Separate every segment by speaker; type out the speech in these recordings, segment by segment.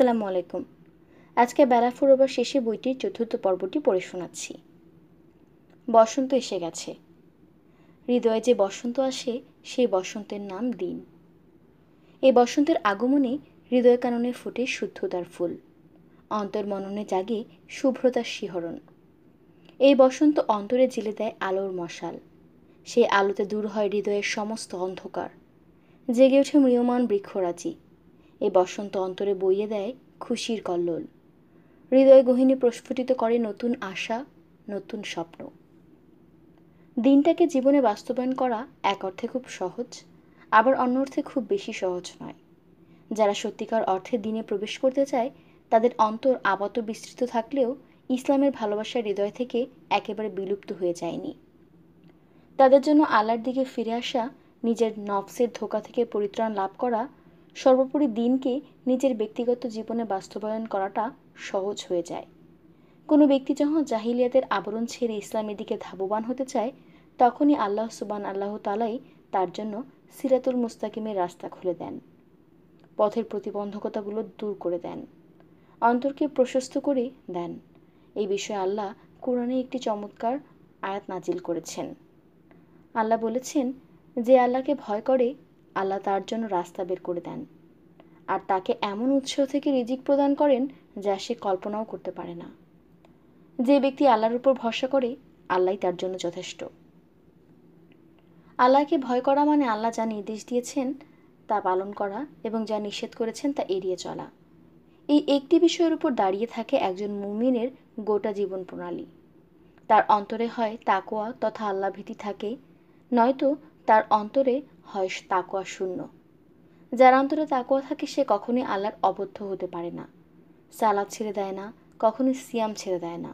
Speaker 1: আসসালামু আলাইকুম। আজকে বেলা ফুরোবার শেষে বইটির চতুর্থ পর্বটি পড়ে শোনাচ্ছি। বসন্ত এসে গেছে। হৃদয়ে যে বসন্ত আসে সেই বসন্তের নাম দিন। এই বসন্তের আগমনে হৃদয় কাননে ফোটে শুদ্ধতার ফুল, অন্তর্মননে জাগে শুভ্রতার শিহরণ। এই বসন্ত অন্তরে জ্বেলে দেয় আলোর মশাল। সেই আলোতে দূর হয় হৃদয়ের সমস্ত অন্ধকার, জেগে ওঠে ম্রিয়মান বৃক্ষরাজি। এই বসন্ত অন্তরে বইয়ে দেয় খুশির কল্লোল, হৃদয় গহিনী প্রস্ফুটিত করে নতুন আশা, নতুন স্বপ্ন। দিনটাকে জীবনে বাস্তবায়ন করা এক অর্থে খুব সহজ, আবার অন্য অর্থে খুব বেশি সহজ নয়। যারা সত্যিকার অর্থে দিনে প্রবেশ করতে চায় তাদের অন্তর আপাত বিস্তৃত থাকলেও ইসলামের ভালোবাসা হৃদয় থেকে একেবারে বিলুপ্ত হয়ে যায়নি। তাদের জন্য আল্লাহর দিকে ফিরে আসা, নিজের নফসের ধোঁকা থেকে পরিত্রাণ লাভ করা, সর্বোপরি দিনকে নিজের ব্যক্তিগত জীবনে বাস্তবায়ন করাটা সহজ হয়ে যায়। কোনো ব্যক্তি যখন জাহিলিয়াতের আবরণ ছেড়ে ইসলামের দিকে ধাবমান হতে চায় তখনই আল্লাহ আল্লাহ তাআলাই তার জন্য সিরাতুল মুস্তাকিমের রাস্তা খুলে দেন, পথের প্রতিবন্ধকতাগুলো দূর করে দেন, অন্তরকে প্রশস্ত করে দেন। এই বিষয়ে আল্লাহ কোরআনে একটি চমৎকার আয়াত নাজিল করেছেন। আল্লাহ বলেছেন, যে আল্লাহকে ভয় করে আল্লাহ তার জন্য রাস্তা বের করে দেন, আর তাকে এমন উৎস থেকে রিজিক প্রদান করেন যা সে কল্পনাও করতে পারে না। যে ব্যক্তি আল্লাহর উপর ভরসা করে আল্লাহই তার জন্য যথেষ্ট। আল্লাহকে ভয় করা মানে আল্লাহ যা নির্দেশ দিয়েছেন তা পালন করা এবং যা নিষেধ করেছেন তা এড়িয়ে চলা। এই একটি বিষয়ের উপর দাঁড়িয়ে থাকে একজন মুমিনের গোটা জীবন প্রণালী। তার অন্তরে হয় তাকওয়া তথা আল্লাহ ভীতি থাকে, নয়তো তার অন্তরে হয় তাকওয়া শূন্য। যার অন্তরে তাকওয়া থাকে সে কখনোই আল্লাহর অবদ্ধ হতে পারে না, সালাত ছেড়ে দেয় না, কখনোই সিয়াম ছেড়ে দেয় না।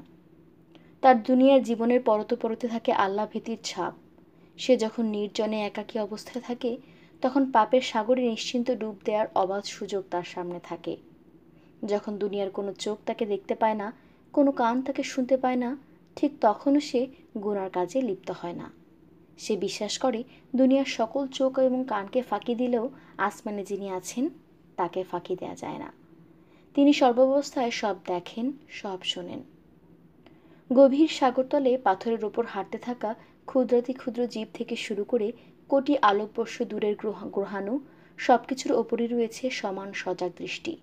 Speaker 1: তার দুনিয়ার জীবনের পরতে পরতে থাকে আল্লাহ ভীতির ছাপ। সে যখন নির্জনে একাকী অবস্থায় থাকে তখন পাপের সাগরে নিশ্চিন্ত ডুব দেওয়ার অবাধ সুযোগ তার সামনে থাকে। যখন দুনিয়ার কোনো চোখ তাকে দেখতে পায় না, কোনো কান তাকে শুনতে পায় না, ঠিক তখনও সে গুনার কাজে লিপ্ত হয় না। সে বিশ্বাস করে দুনিয়ার সকল চোখ এবং কানকে ফাঁকি দিলেও আসমানে যিনি আছেন তাকে ফাঁকি দেয়া যায় না। তিনি সর্বাবস্থায় সব দেখেন, সব শোনেন। গভীর সাগরতলে পাথরের ওপর হাঁটতে থাকা ক্ষুদ্রাতি ক্ষুদ্র জীব থেকে শুরু করে কোটি আলোকবর্ষ দূরের গ্রহাণু সবকিছুর ওপরই রয়েছে সমান সজাগ দৃষ্টি।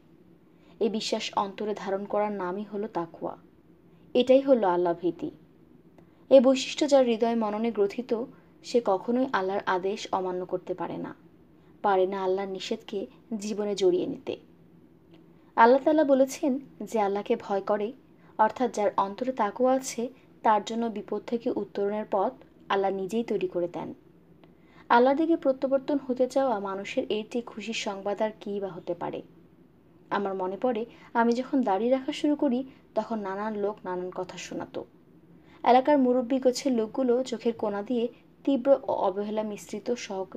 Speaker 1: এই বিশ্বাস অন্তরে ধারণ করার নামই হলো তাকওয়া। এটাই হলো আল্লাহ ভীতি। এই বৈশিষ্ট্য যার হৃদয় মননে গ্রথিত সে কখনোই আল্লাহর আদেশ অমান্য করতে পারে না আল্লাহর নিষেধকে জীবনে জড়িয়ে নিতে। আল্লাহ তাআলা বলেছেন, যে আল্লাহকে ভয় করে অর্থাৎ যার অন্তরে তাকওয়া আছে তার জন্য বিপদ থেকে উত্তরণের পথ আল্লাহ নিজেই তৈরি করে দেন। আল্লাহর দিকে প্রত্যাবর্তন হতে চাওয়া মানুষের এর চেয়ে খুশির সংবাদ আর কী বা হতে পারে। আমার মনে পড়ে আমি যখন দাড়ি রাখা শুরু করি তখন নানান লোক নানান কথা শোনাতো। এলাকার মুরব্বী গোছের লোকগুলো চোখের কোণা দিয়ে তীব্র ও অবহেলা মিশ্রিত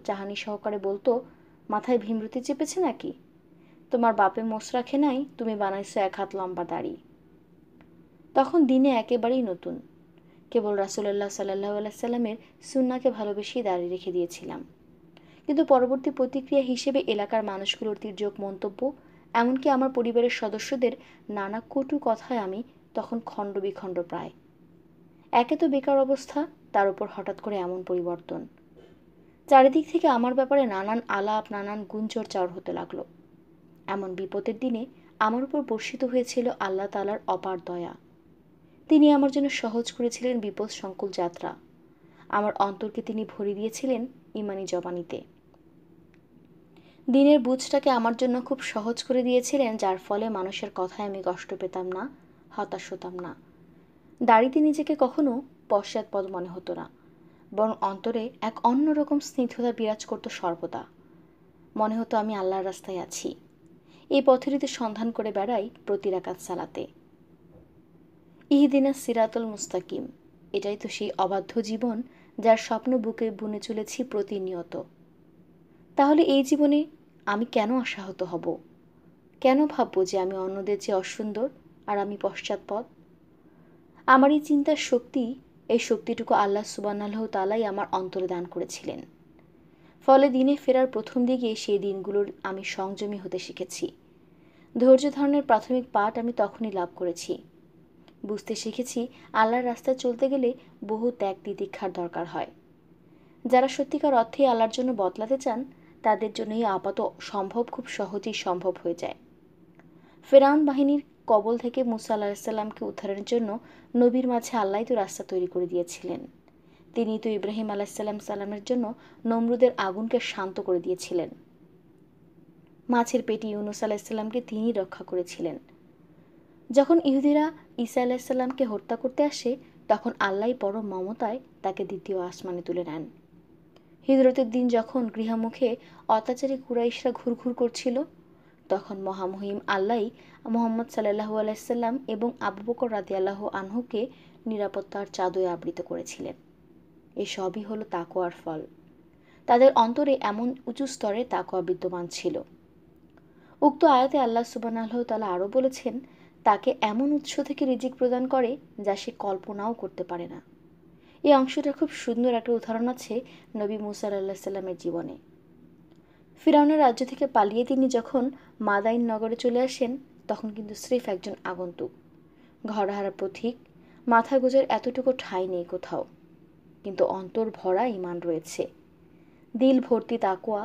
Speaker 1: চাহানি সহকারে বলতো, মাথায় ভীমরতি চেপেছে নাকি? তোমার বাপে মোষ রাখে নাই, তুমি বানাইছো 1 হাত লম্বা দাড়ি। তখন দিনে একেবারেই নতুন, কেবল রাসূলুল্লাহ সাল্লাল্লাহু আলাইহি সাল্লামের সুন্নাহকে ভালোবেসেই দাড়ি রেখে দিয়েছিলাম। কিন্তু পরবর্তী প্রতিক্রিয়া হিসেবে এলাকার মানুষগুলোর তির্যক মন্তব্য, এমনকি আমার পরিবারের সদস্যদের নানা কটু কথায় আমি তখন খণ্ডবিখণ্ড প্রায়। একে তো বেকার অবস্থা, তার উপর হঠাৎ করে এমন পরিবর্তন। চারিদিক থেকে আমার ব্যাপারে নানান আলাপ, নানান গুঞ্জর হতে লাগলো। এমন বিপদের দিনে আমার উপর বর্ষিত হয়েছিল আল্লাহ তাআলার অপার দয়া। তিনি আমার জন্য সহজ করেছিলেন বিপদ সংকুল যাত্রা। আমার অন্তরকে তিনি ভরে দিয়েছিলেন ঈমানি জবানিতে। দিনের বুঝটাকে আমার জন্য খুব সহজ করে দিয়েছিলেন, যার ফলে মানুষের কথায় আমি কষ্ট পেতাম না, হতাশ হতাম না। দাড়িতে নিজেকে কখনো পশ্চাৎপদ মনে হতো না, বরং অন্তরে এক অন্যরকম স্নিগ্ধতা বিরাজ করত সর্বদা। মনে হতো আমি আল্লাহর রাস্তায় আছি, এই পথেরই সন্ধান করে বেড়াই প্রতি রাকাত সালাতে। ইহদিনাস সিরাতুল মুস্তাকিম, এটাই তো সেই অবাধ্য জীবন যার স্বপ্ন বুকে বুনে চলেছি প্রতিনিয়ত। তাহলে এই জীবনে আমি কেন আশাহত হব? কেন ভাববো যে আমি অন্যদের চেয়ে অসুন্দর আর আমি পশ্চাৎপদ? আমার এই চিন্তার শক্তি, এই শক্তিটুকু আল্লাহ সুবহানাহু তাআলাই আমার অন্তরে দান করেছিলেন। ফলে দিনে ফেরার প্রথম দিকে সেই দিনগুলোর আমি সংযমী হতে শিখেছি। ধৈর্য ধারণের প্রাথমিক পাঠ আমি তখনই লাভ করেছি। বুঝতে শিখেছি আল্লাহর রাস্তায় চলতে গেলে বহু ত্যাগ তিতিক্ষার দরকার হয়। যারা সত্যিকার অর্থেই আল্লাহর জন্য বদলাতে চান তাদের জন্য এই আপাত সম্ভব খুব সহজেই সম্ভব হয়ে যায়। ফেরাউন বাহিনীর কবল থেকে মুসা আলাহিসাল্লামকে উদ্ধারের জন্য নবীর মাঝে আল্লাহ তো রাস্তা তৈরি করে দিয়েছিলেন। তিনি তো ইব্রাহিম সালামের জন্য নমরুদের আগুনকে শান্ত করে দিয়েছিলেন। মাছের পেটে ইউনুস আলাহিসাল্লামকে তিনি রক্ষা করেছিলেন। যখন ইহুদিরা ঈসা আলাহিসাল্লামকে হত্যা করতে আসে তখন আল্লাহ পরম মমতায় তাকে দ্বিতীয় আসমানে তুলে নেন। হিজরতের দিন যখন গৃহমুখে অত্যাচারী কুরাইশরা ঘুরঘুর করছিল তখন মহামহিম আল্লাহ মোহাম্মদ সাল্লাল্লাহু আলাইহি সাল্লাম এবং আবু বকর রাদিয়াল্লাহু আনহুকে নিরাপত্তার চাদরে আবৃত করেছিলেন। এসবই হলো তাকওয়ার ফল। তাদের অন্তরে এমন উঁচু স্তরে তাকওয়া বিদ্যমান ছিল। উক্ত আয়াতে আল্লাহ সুবহানাহু ওয়া তাআলা আরও বলেছেন, তাকে এমন উৎস থেকে রিজিক প্রদান করে যা সে কল্পনাও করতে পারে না। এই অংশটা খুব সুন্দর একটা উদাহরণ আছে নবী মুসা আলাইহিস সালামের জীবনে। ফিরআউনের রাজ্য থেকে পালিয়ে তিনি যখন মাদাইন নগরে চলে আসেন তখন কিন্তু স্রেফ একজন আগন্তুক, ঘরহারা পথিক, মাথা গোঁজার এতটুকু ঠাঁই নেই কোথাও, কিন্তু অন্তর ভরা ঈমান রয়েছে, দিল ভর্তি তাকওয়া,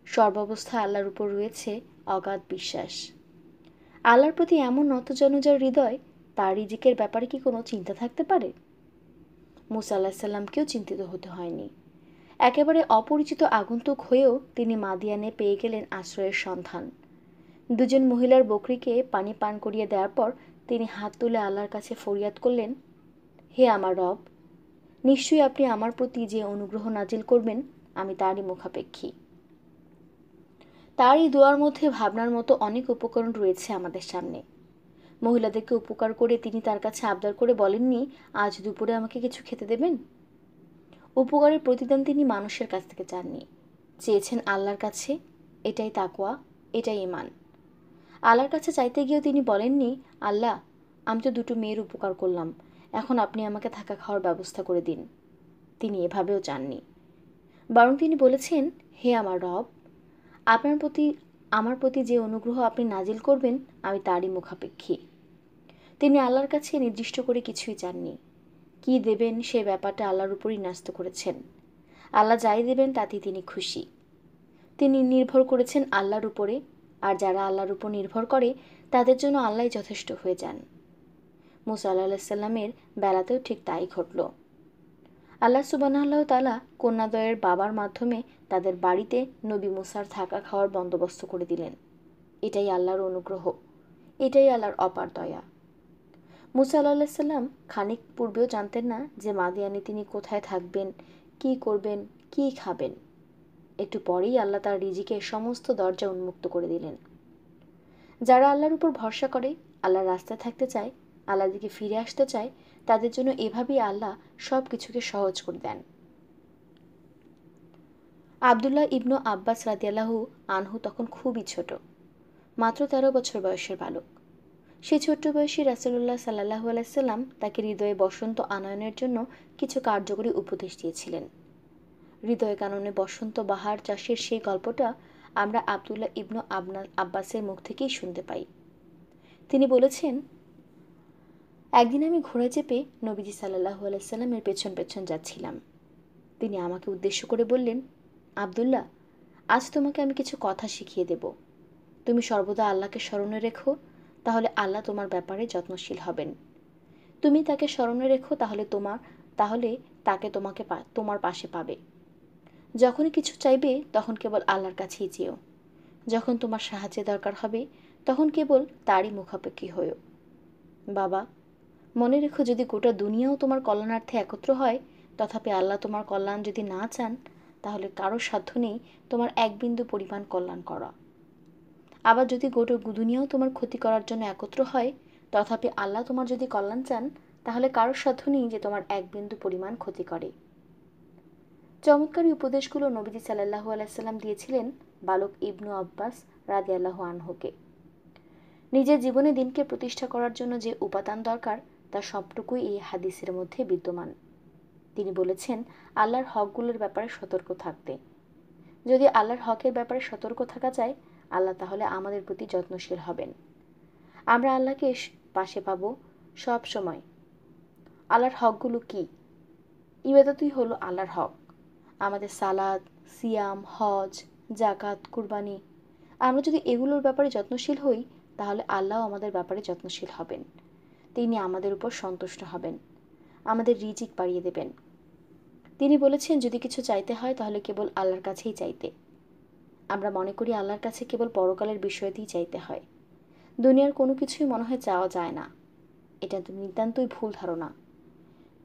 Speaker 1: সর্বাবস্থায় আল্লাহর উপর রয়েছে অগাধ বিশ্বাস। আল্লাহর প্রতি এমন নতজানুজার হৃদয়, তার রিজিকের ব্যাপারে কি কোনো চিন্তা থাকতে পারে? মুসা আলাইহিস সালামকেও চিন্তিত হতে হয়নি। একেবারে অপরিচিত আগন্তুক হয়েও তিনি মাদিয়ানে পেয়ে গেলেন আশ্রয়ের সন্ধান। দুজন মহিলার বকরিকে পানি পান করিয়ে দেওয়ার পর তিনি হাত তুলে আল্লাহর কাছে ফরিয়াদ করলেন, হে আমার রব, নিশ্চয়ই আপনি আমার প্রতি যে অনুগ্রহ নাজিল করবেন আমি তারই মুখাপেক্ষী। তার এই দোয়ার মধ্যে ভাবনার মতো অনেক উপকরণ রয়েছে আমাদের সামনে। মহিলাদেরকে উপকার করে তিনি তার কাছে আবদার করে বলেননি, আজ দুপুরে আমাকে কিছু খেতে দেবেন। উপকারের প্রতিদান তিনি মানুষের কাছ থেকে চাননি, চেয়েছেন আল্লাহর কাছে। এটাই তাকওয়া, এটাই ঈমান। আল্লাহর কাছে চাইতে গিয়েও তিনি বলেননি, আল্লাহ, আমি তো দুটো মেয়ের উপকার করলাম, এখন আপনি আমাকে থাকা খাওয়ার ব্যবস্থা করে দিন। তিনি এভাবেও চাননি, বরং তিনি বলেছেন, হে আমার রব, আমার প্রতি যে অনুগ্রহ আপনি নাজিল করবেন আমি তারই মুখাপেক্ষী। তিনি আল্লাহর কাছে নির্দিষ্ট করে কিছুই চাননি। কি দেবেন সে ব্যাপারটা আল্লাহর উপরই ন্যস্ত করেছেন। আল্লাহ যাই দেবেন তাতেই তিনি খুশি। তিনি নির্ভর করেছেন আল্লাহর উপরে, আর যারা আল্লাহর উপর নির্ভর করে তাদের জন্য আল্লাহই যথেষ্ট হয়ে যান। মুসা আলাইহিস সালামের বেলাতেও ঠিক তাই ঘটল। আল্লাহ সুবহানাহু ওয়া তাআলা কন্যাদ্বয়ের বাবার মাধ্যমে তাদের বাড়িতে নবী মুসার থাকা খাওয়ার বন্দোবস্ত করে দিলেন। এটাই আল্লাহর অনুগ্রহ, এটাই আল্লাহর অপার দয়া। মুসা আলাইহিস সালাম খানিক পূর্বেও জানতেন না যে মাদিয়ানে তিনি কোথায় থাকবেন, কি করবেন, কি খাবেন। একটু পরেই আল্লাহ তার রিজিকের সমস্ত দরজা উন্মুক্ত করে দিলেন। যারা আল্লাহর উপর ভরসা করে, আল্লাহর রাস্তায় থাকতে চায়, আল্লাহর দিকে ফিরে আসতে চায়, তাদের জন্য এভাবেই আল্লাহ সব কিছুকে সহজ করে দেন। আবদুল্লাহ ইবনু আব্বাস রাদিয়াল্লাহু আনহু তখন খুবই ছোট, মাত্র 13 বছর বয়সের বালক। সেই ছোট্ট বয়সী রাসূলুল্লাহ সাল্লাল্লাহু আলাইহি সাল্লাম তাকে হৃদয়ে বসন্ত আনয়নের জন্য কিছু কার্যকরী উপদেশ দিয়েছিলেন। হৃদয় কাননে বসন্ত বাহার চাষের সেই গল্পটা আমরা আবদুল্লাহ ইবনু আব্বাসের মুখ থেকেই শুনতে পাই। তিনি বলেছেন, একদিন আমি ঘোড়া চেপে নবীজি সাল্লাল্লাহু আলাইহি সাল্লামের পেছন পেছন যাচ্ছিলাম। তিনি আমাকে উদ্দেশ্য করে বললেন, আবদুল্লাহ, আজ তোমাকে আমি কিছু কথা শিখিয়ে দেব। তুমি সর্বদা আল্লাহকে স্মরণে রেখো, তাহলে আল্লাহ তোমার ব্যাপারে যত্নশীল হবেন। তুমি তাকে স্মরণে রেখো, তাহলে তাকে তোমার পাশে পাবে। যখনই কিছু চাইবে তখন কেবল আল্লাহর কাছেই চেও। যখন তোমার সাহায্যের দরকার হবে তখন কেবল তারই মুখাপেক্ষী হয়ো। বাবা, মনে রেখো, যদি গোটা দুনিয়াও তোমার কল্যাণার্থে একত্র হয়, তথাপি আল্লাহ তোমার কল্যাণ যদি না চান, তাহলে কারো সাধ্য নেই তোমার এক বিন্দু পরিমাণ কল্যাণ করা। আবার যদি গোটা দুনিয়াও তোমার ক্ষতি করার জন্য একত্র হয়, তথাপি আল্লাহ তোমার যদি কল্যাণ চান, তাহলে কারো সাধ্য নেই যে তোমার এক বিন্দু পরিমাণ ক্ষতি করে। চমৎকারী উপদেশগুলো নবীজি সাল্লাল্লাহু আলাইহি সাল্লাম দিয়েছিলেন বালক ইবনু আব্বাস রাদিয়াল্লাহু আনহুকে। নিজের জীবনে দিনকে প্রতিষ্ঠা করার জন্য যে উপাদান দরকার তার সবটুকুই এই হাদিসের মধ্যে বিদ্যমান। তিনি বলেছেন আল্লাহর হকগুলোর ব্যাপারে সতর্ক থাকতে। যদি আল্লাহর হকের ব্যাপারে সতর্ক থাকা যায়, আল্লাহ তাহলে আমাদের প্রতি যত্নশীল হবেন। আমরা আল্লাহকে পাশে পাবো সব সময়। আল্লাহর হকগুলো কি? ইবাদতই হলো আল্লাহর হক। আমাদের সালাত, সিয়াম, হজ, জাকাত, কুরবানি, আমরা যদি এগুলোর ব্যাপারে যত্নশীল হই, তাহলে আল্লাহ আমাদের ব্যাপারে যত্নশীল হবেন। তিনি আমাদের উপর সন্তুষ্ট হবেন, আমাদের রিজিক বাড়িয়ে দেবেন। তিনি বলেছেন, যদি কিছু চাইতে হয় তাহলে কেবল আল্লাহর কাছেই চাইতে। আমরা মনে করি আল্লাহর কাছে কেবল পরকালের বিষয়তেই চাইতে হয়। দুনিয়ার কোনো কিছুই মনে হয় চাওয়া যায় না। এটা তো নিতান্তই ভুল ধারণা।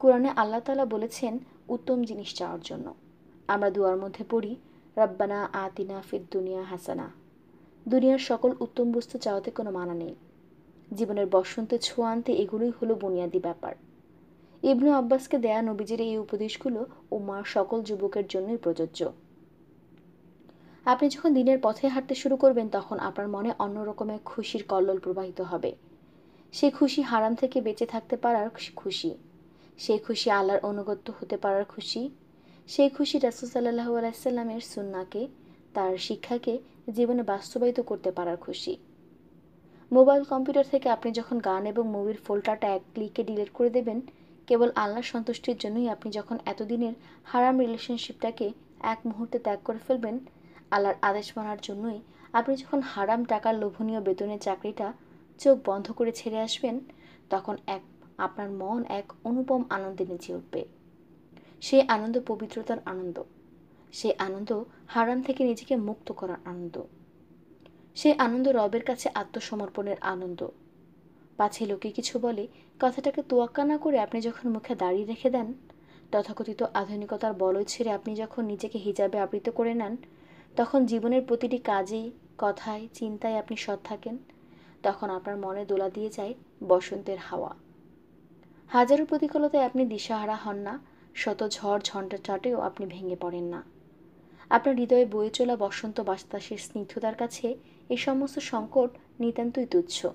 Speaker 1: কোরআনে আল্লাহ তাআলা বলেছেন উত্তম জিনিস চাওয়ার জন্য। আমরা দুয়ার মধ্যে পড়ি, রব্বানা আতিনা ফিদ দুনিয়া হাসানা। দুনিয়ার সকল উত্তম বস্তু চাওয়াতে কোনো মানা নেই। জীবনের বসন্তে ছোঁয়া আনতে এগুলোই হলো বুনিয়াদি ব্যাপার। ইবনু আব্বাসকে দেয়া নবীজির এই উপদেশগুলো উম্মার সকল যুবকের জন্যই প্রযোজ্য। আপনি যখন দিনের পথে হাঁটতে শুরু করবেন, তখন আপনার মনে অন্য রকমের খুশির কল্লোল প্রবাহিত হবে। সেই খুশি হারাম থেকে বেঁচে থাকতে পারার খুশি, সেই খুশি আল্লাহর অনুগত্য হতে পারার খুশি, সেই খুশি রাসূল সাল্লাল্লাহু আলাইহি সাল্লামের সুন্নাহকে, তার শিক্ষাকে জীবনে বাস্তবায়িত করতে পারার খুশি। মোবাইল কম্পিউটার থেকে আপনি যখন গান এবং মুভির ফোল্ডারটা এক ক্লিকে ডিলিট করে দেবেন, কেবল আল্লাহর সন্তুষ্টির জন্যই আপনি যখন এতদিনের হারাম রিলেশনশিপটাকে এক মুহূর্তে ত্যাগ করে ফেলবেন, আল্লাহর আদেশ মানার জন্যই আপনি যখন হারাম টাকার লোভনীয় বেতনের চাকরিটা চোখ বন্ধ করে ছেড়ে আসবেন, তখন আপনার মন এক অনুপম আনন্দে নেচে উঠবে। সেই আনন্দ পবিত্রতার আনন্দ, সেই আনন্দ হারাম থেকে নিজেকে মুক্ত করার আনন্দ, সেই আনন্দ রবের কাছে আত্মসমর্পণের আনন্দ। পাছে লোকে কিছু বলে, কথাটাকে তোয়াক্কা না করে আপনি যখন মুখে দাড়ি রেখে দেন, তথাকথিত আধুনিকতার বলয় ছেড়ে আপনি যখন নিজেকে হিজাবে আবৃত করে নেন, তখন জীবনের প্রতিটি কাজে, কথায়, চিন্তায় আপনি সৎ থাকেন, তখন আপনার মনে দোলা দিয়ে যায় বসন্তের হাওয়া। হাজারো প্রতিকূলতায় আপনি দিশাহারা হন না, শত ঝড় ঝঞ্ঝাটেও আপনি ভেঙে পড়েন না। আপনার হৃদয়ে বয়ে চলা বসন্ত বাতাসের স্নিগ্ধতার কাছে এই সমস্ত সংকট নিতান্তই তুচ্ছ।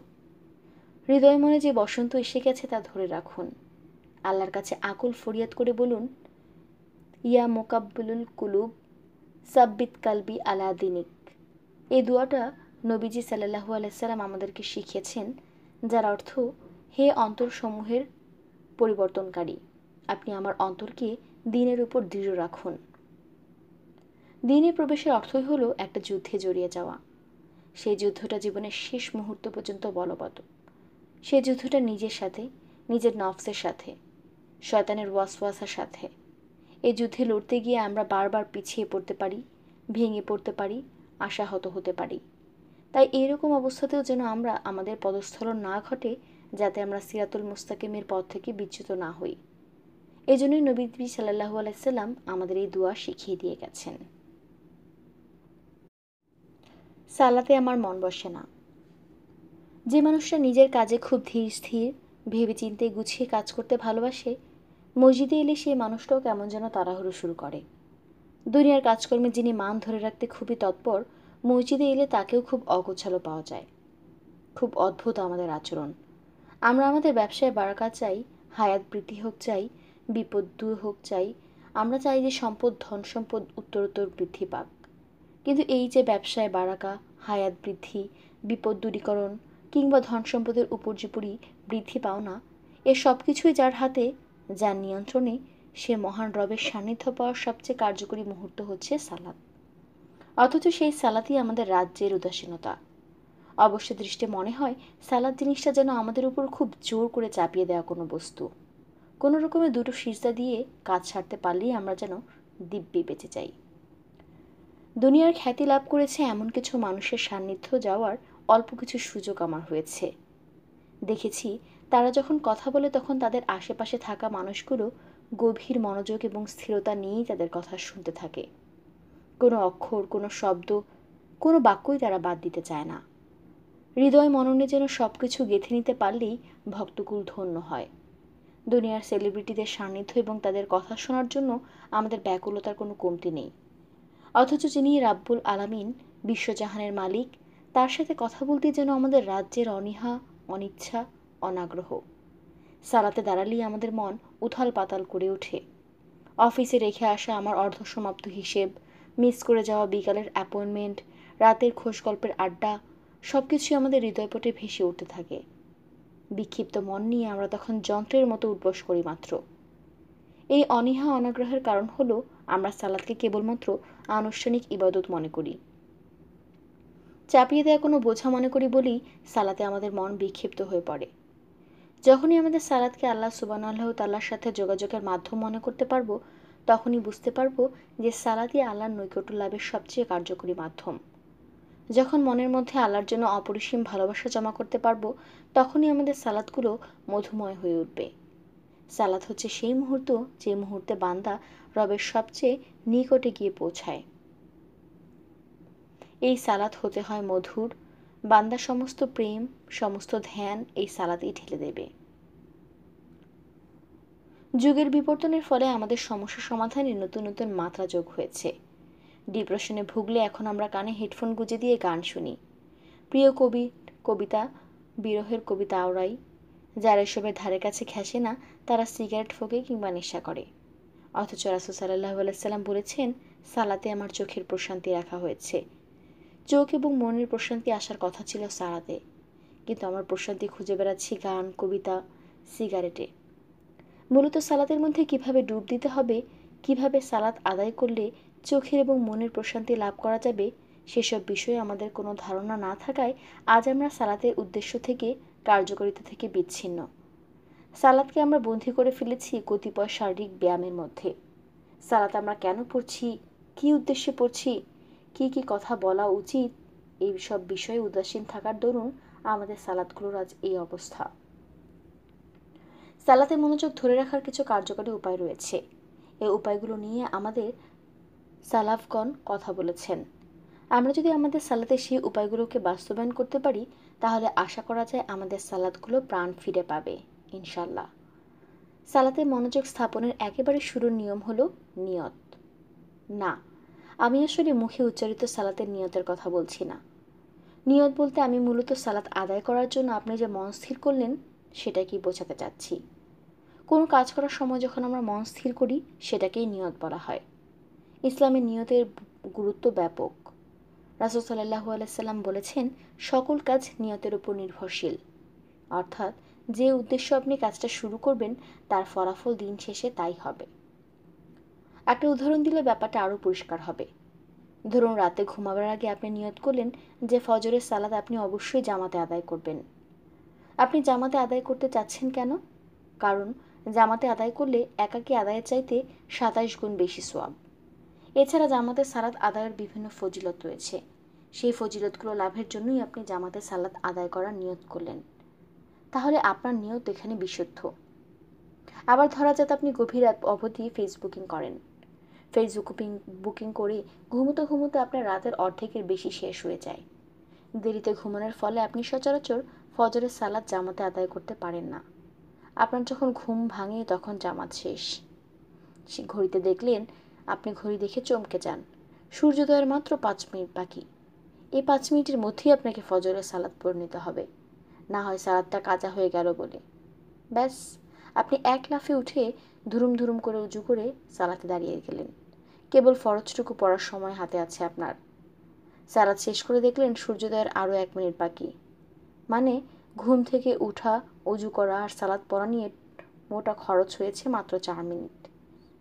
Speaker 1: হৃদয় মনে যে বসন্ত এসে গেছে তা ধরে রাখুন। আল্লাহর কাছে আকুল ফরিয়াদ করে বলুন, ইয়া মোকাব্বিলুল কুলুব সাব্বিত কালবি আলা দিনিক। এই দোয়াটা নবীজি সাল্লাল্লাহু আলাইহি সাল্লাম আমাদেরকে শিখিয়েছেন, যার অর্থ, হে অন্তরসমূহের পরিবর্তনকারী, আপনি আমার অন্তরকে দ্বীনের উপর দৃঢ় রাখুন। দ্বীনে প্রবেশের অর্থই হলো একটা যুদ্ধে জড়িয়ে যাওয়া। সেই যুদ্ধটা জীবনের শেষ মুহূর্ত পর্যন্ত বলবৎ। সেই যুদ্ধটা নিজের সাথে, নিজের নফসের সাথে, শয়তানের ওয়াসওয়াসার সাথে। এই যুদ্ধে লড়তে গিয়ে আমরা বারবার পিছিয়ে পড়তে পারি, ভেঙে পড়তে পারি, আশাহত হতে পারি। তাই এইরকম অবস্থাতেও যেন আমরা আমাদের পদস্খলন না ঘটে, যাতে আমরা সিরাতুল মুস্তাকিমের পথ থেকে বিচ্যুত না হই। এই জন্যই নবী সাল্লাল্লাহু আলাইহি সাল্লাম আমাদের এই দোয়া শিখিয়ে দিয়ে গেছেন। সালাতে আমার মন বসে না। যে মানুষটা নিজের কাজে খুব ধীর স্থির, ভেবেচিন্তে গুছিয়ে কাজ করতে ভালোবাসে, মসজিদে এলে সেই মানুষটাও কেমন যেন তাড়াহুড়ো শুরু করে। দুনিয়ার কাজকর্মে যিনি মান ধরে রাখতে খুবই তৎপর, মসজিদে এলে তাকেও খুব অগোছালো পাওয়া যায়। খুব অদ্ভুত আমাদের আচরণ। আমরা আমাদের ব্যবসায় বারাকাত চাই, হায়াত বৃদ্ধি হোক চাই, বিপদ দূর হোক চাই, আমরা চাই যে সম্পদ, ধন সম্পদ উত্তরোত্তর বৃদ্ধি পাক। কিন্তু এই যে ব্যবসায় বারাকা, হায়াত বৃদ্ধি, বিপদ দূরীকরণ কিংবা ধন সম্পদের উপর্যুপরি বৃদ্ধি পাওনা, এ সব কিছুই যার হাতে, যার নিয়ন্ত্রণে, সে মহান রবের সান্নিধ্য পাওয়ার সবচেয়ে কার্যকরী মুহূর্ত হচ্ছে সালাত। অথচ সেই সালাতই আমাদের রাজ্যের উদাসীনতা। অবশ্য দৃষ্টে মনে হয় সালাত জিনিসটা যেন আমাদের উপর খুব জোর করে চাপিয়ে দেওয়া কোনো বস্তু। কোনো রকমে দুটো সিজদা দিয়ে কাজ সারতে পারলেই আমরা যেন দিব্যি বেঁচে যাই। দুনিয়ার খ্যাতি লাভ করেছে এমন কিছু মানুষের সান্নিধ্য যাওয়ার অল্প কিছু সুযোগ আমার হয়েছে। দেখেছি তারা যখন কথা বলে তখন তাদের আশেপাশে থাকা মানুষগুলো গভীর মনোযোগ এবং স্থিরতা নিয়েই তাদের কথা শুনতে থাকে। কোনো অক্ষর, কোনো শব্দ, কোনো বাক্যই তারা বাদ দিতে চায় না। হৃদয় মননে যেন সব কিছু গেঁথে নিতে পারলেই ভক্তকুল ধন্য হয়। দুনিয়ার সেলিব্রিটিদের সান্নিধ্য এবং তাদের কথা শোনার জন্য আমাদের ব্যাকুলতার কোনো কমতি নেই। অথচ যিনি রাব্বুল আলামিন, বিশ্বজাহানের মালিক, তার সাথে কথা বলতে যেন আমাদের রাজ্যের অনীহা, অনিচ্ছা, অনাগ্রহ। সালাতে দাঁড়ালেই আমাদের মন উথাল পাতাল করে ওঠে। অফিসে রেখে আসা আমার অর্ধসমাপ্ত হিসেব, মিস করে যাওয়া বিকালের অ্যাপয়েন্টমেন্ট, রাতের খোশ গল্পের আড্ডা, সব কিছুই আমাদের হৃদয়পটে ভেসে উঠতে থাকে। বিক্ষিপ্ত মন নিয়ে আমরা তখন যন্ত্রের মতো উঠবস করি মাত্র। এই অনীহা অনাগ্রহের কারণ হলো আমরা সালাদকে কেবলমাত্র আনুষ্ঠানিক ইবাদত মনে করি, চাপিয়ে দেওয়া কোনো বোঝা মনে করি বলেই সালাতে আমাদের মন বিক্ষিপ্ত হয়ে পড়ে। যখনই আমাদের সালাদকে আল্লাহ সুবহানাহু তাআলার সাথে যোগাযোগের মাধ্যম মনে করতে পারবো, তখনই বুঝতে পারবো যে সালাতই আল্লাহর নৈকট্য লাভের সবচেয়ে কার্যকরী মাধ্যম। যখন মনের মধ্যে আল্লাহর জন্য অপরিসীম ভালোবাসা জমা করতে পারবো, তখনই আমাদের সালাতগুলো মধুময় হয়ে উঠবে। সালাত হচ্ছে সেই মুহূর্ত যে মুহূর্তে বান্দা রবের সবচেয়ে নিকটে গিয়ে পৌঁছায়। এই সালাত হতে হয় মধুর। বান্দা সমস্ত প্রেম, সমস্ত ধ্যান এই সালাতেই ঢেলে দেবে। যুগের বিবর্তনের ফলে আমাদের সমস্যা সমাধানে নতুন নতুন মাত্রা যোগ হয়েছে। ডিপ্রেশনে ভুগলে এখন আমরা কানে হেডফোন গুঁজে দিয়ে গান শুনি, প্রিয় কবিতা, বিরহের কবিতা আওড়াই। যারা এসবের ধারে কাছে ঘেঁষে না, তারা সিগারেট ফোঁকে কিংবা নেশা করে। অথচ রাসূল সাল্লাল্লাহু আলাইহি সাল্লাম বলেছেন, সালাতে আমার চোখের প্রশান্তি রাখা হয়েছে। চোখ এবং মনের প্রশান্তি আসার কথা ছিল সালাতে, কিন্তু আমার প্রশান্তি খুঁজে বেড়াচ্ছি গান, কবিতা, সিগারেটে। মূলত সালাতের মধ্যে কিভাবে ডুব দিতে হবে, কিভাবে সালাত আদায় করলে চোখের এবং মনের প্রশান্তি লাভ করা যাবে, সেসব বিষয়ে আমাদের কোনো ধারণা না থাকায় আজ আমরা সালাতের উদ্দেশ্য থেকে, কার্যকারিতা থেকে বিচ্ছিন্ন। সালাতকে আমরা বন্দী করে ফেলেছি কতিপয় শারীরিক ব্যায়ামের মধ্যে। সালাত আমরা কেন পড়ছি, কী উদ্দেশ্যে পড়ছি, কি কথা বলা উচিত, এই সব বিষয়ে উদাসীন থাকার দরুন আমাদের সালাতগুলোর আজ এই অবস্থা। সালাতে মনোযোগ ধরে রাখার কিছু কার্যকরী উপায় রয়েছে। এই উপায়গুলো নিয়ে আমাদের সালাফগণ কথা বলেছেন। আমরা যদি আমাদের সালাতে সেই উপায়গুলোকে বাস্তবায়ন করতে পারি, তাহলে আশা করা যায় আমাদের সালাতগুলো প্রাণ ফিরে পাবে ইনশাল্লাহ। সালাতে মনোযোগ স্থাপনের একেবারে শুরুর নিয়ম হলো নিয়ত। না, আমি আসলে মুখে উচ্চারিত সালাতের নিয়তের কথা বলছি না। নিয়ত বলতে আমি মূলত সালাত আদায় করার জন্য আপনি যে মন স্থির করলেন, সেটাকেই বোঝাতে চাচ্ছি। কোনো কাজ করার সময় যখন আমরা মন স্থির করি, সেটাকেই নিয়ত বলা হয়। ইসলামের নিয়তের গুরুত্ব ব্যাপক। রাসূল সাল্লাল্লাহু আলাইহি সাল্লাম বলেছেন, সকল কাজ নিয়তের উপর নির্ভরশীল। অর্থাৎ যে উদ্দেশ্য আপনি কাজটা শুরু করবেন, তার ফলাফল দিন শেষে তাই হবে। একটা উদাহরণ দিলে ব্যাপারটা আরও পরিষ্কার হবে। ধরুন, রাতে ঘুমাবার আগে আপনি নিয়ত করলেন যে ফজরের সালাত আপনি অবশ্যই জামাতে আদায় করবেন। আপনি জামাতে আদায় করতে চাচ্ছেন কেন? কারণ জামাতে আদায় করলে একাকী আদায়ের চাইতে ২৭ গুণ বেশি সওয়াব। এছাড়া জামাতে সালাত আদায়ের বিভিন্ন ফজিলত রয়েছে। সেই ফজিলতগুলো লাভের জন্যই আপনি জামাতে সালাত আদায় করার নিয়ত করলেন। তাহলে আপনার নিয়ত এখানে বিশুদ্ধ। আবার ধরা যাক আপনি গভীর রাত অবধি বুকিং করেন। বুকিং করে ঘুমোতে ঘুমোতে আপনার রাতের অর্ধেকের বেশি শেষ হয়ে যায়। দেরিতে ঘুমানোর ফলে আপনি সচরাচর ফজরের সালাত জামাতে আদায় করতে পারেন না। আপনার যখন ঘুম ভাঙে তখন জামাত শেষ। ঘড়িতে দেখলেন, আপনি ঘড়ি দেখে চমকে যান, সূর্যোদয়ের মাত্র 5 মিনিট বাকি। এই 5 মিনিটের মধ্যেই আপনাকে ফজরের সালাত পড়ে নিতে হবে, না হয় সালাতটা কাজা হয়ে গেল বলে। ব্যাস, আপনি এক লাফে উঠে ধুরুম ধুরুম করে উজু করে সালাতে দাঁড়িয়ে গেলেন। কেবল ফরজটুকু পড়ার সময় হাতে আছে আপনার। সালাত শেষ করে দেখলেন সূর্যোদয়ের আরও 1 মিনিট বাকি। মানে ঘুম থেকে উঠা, উজু করা আর সালাত পড়া নিয়ে মোটা খরচ হয়েছে মাত্র 4 মিনিট।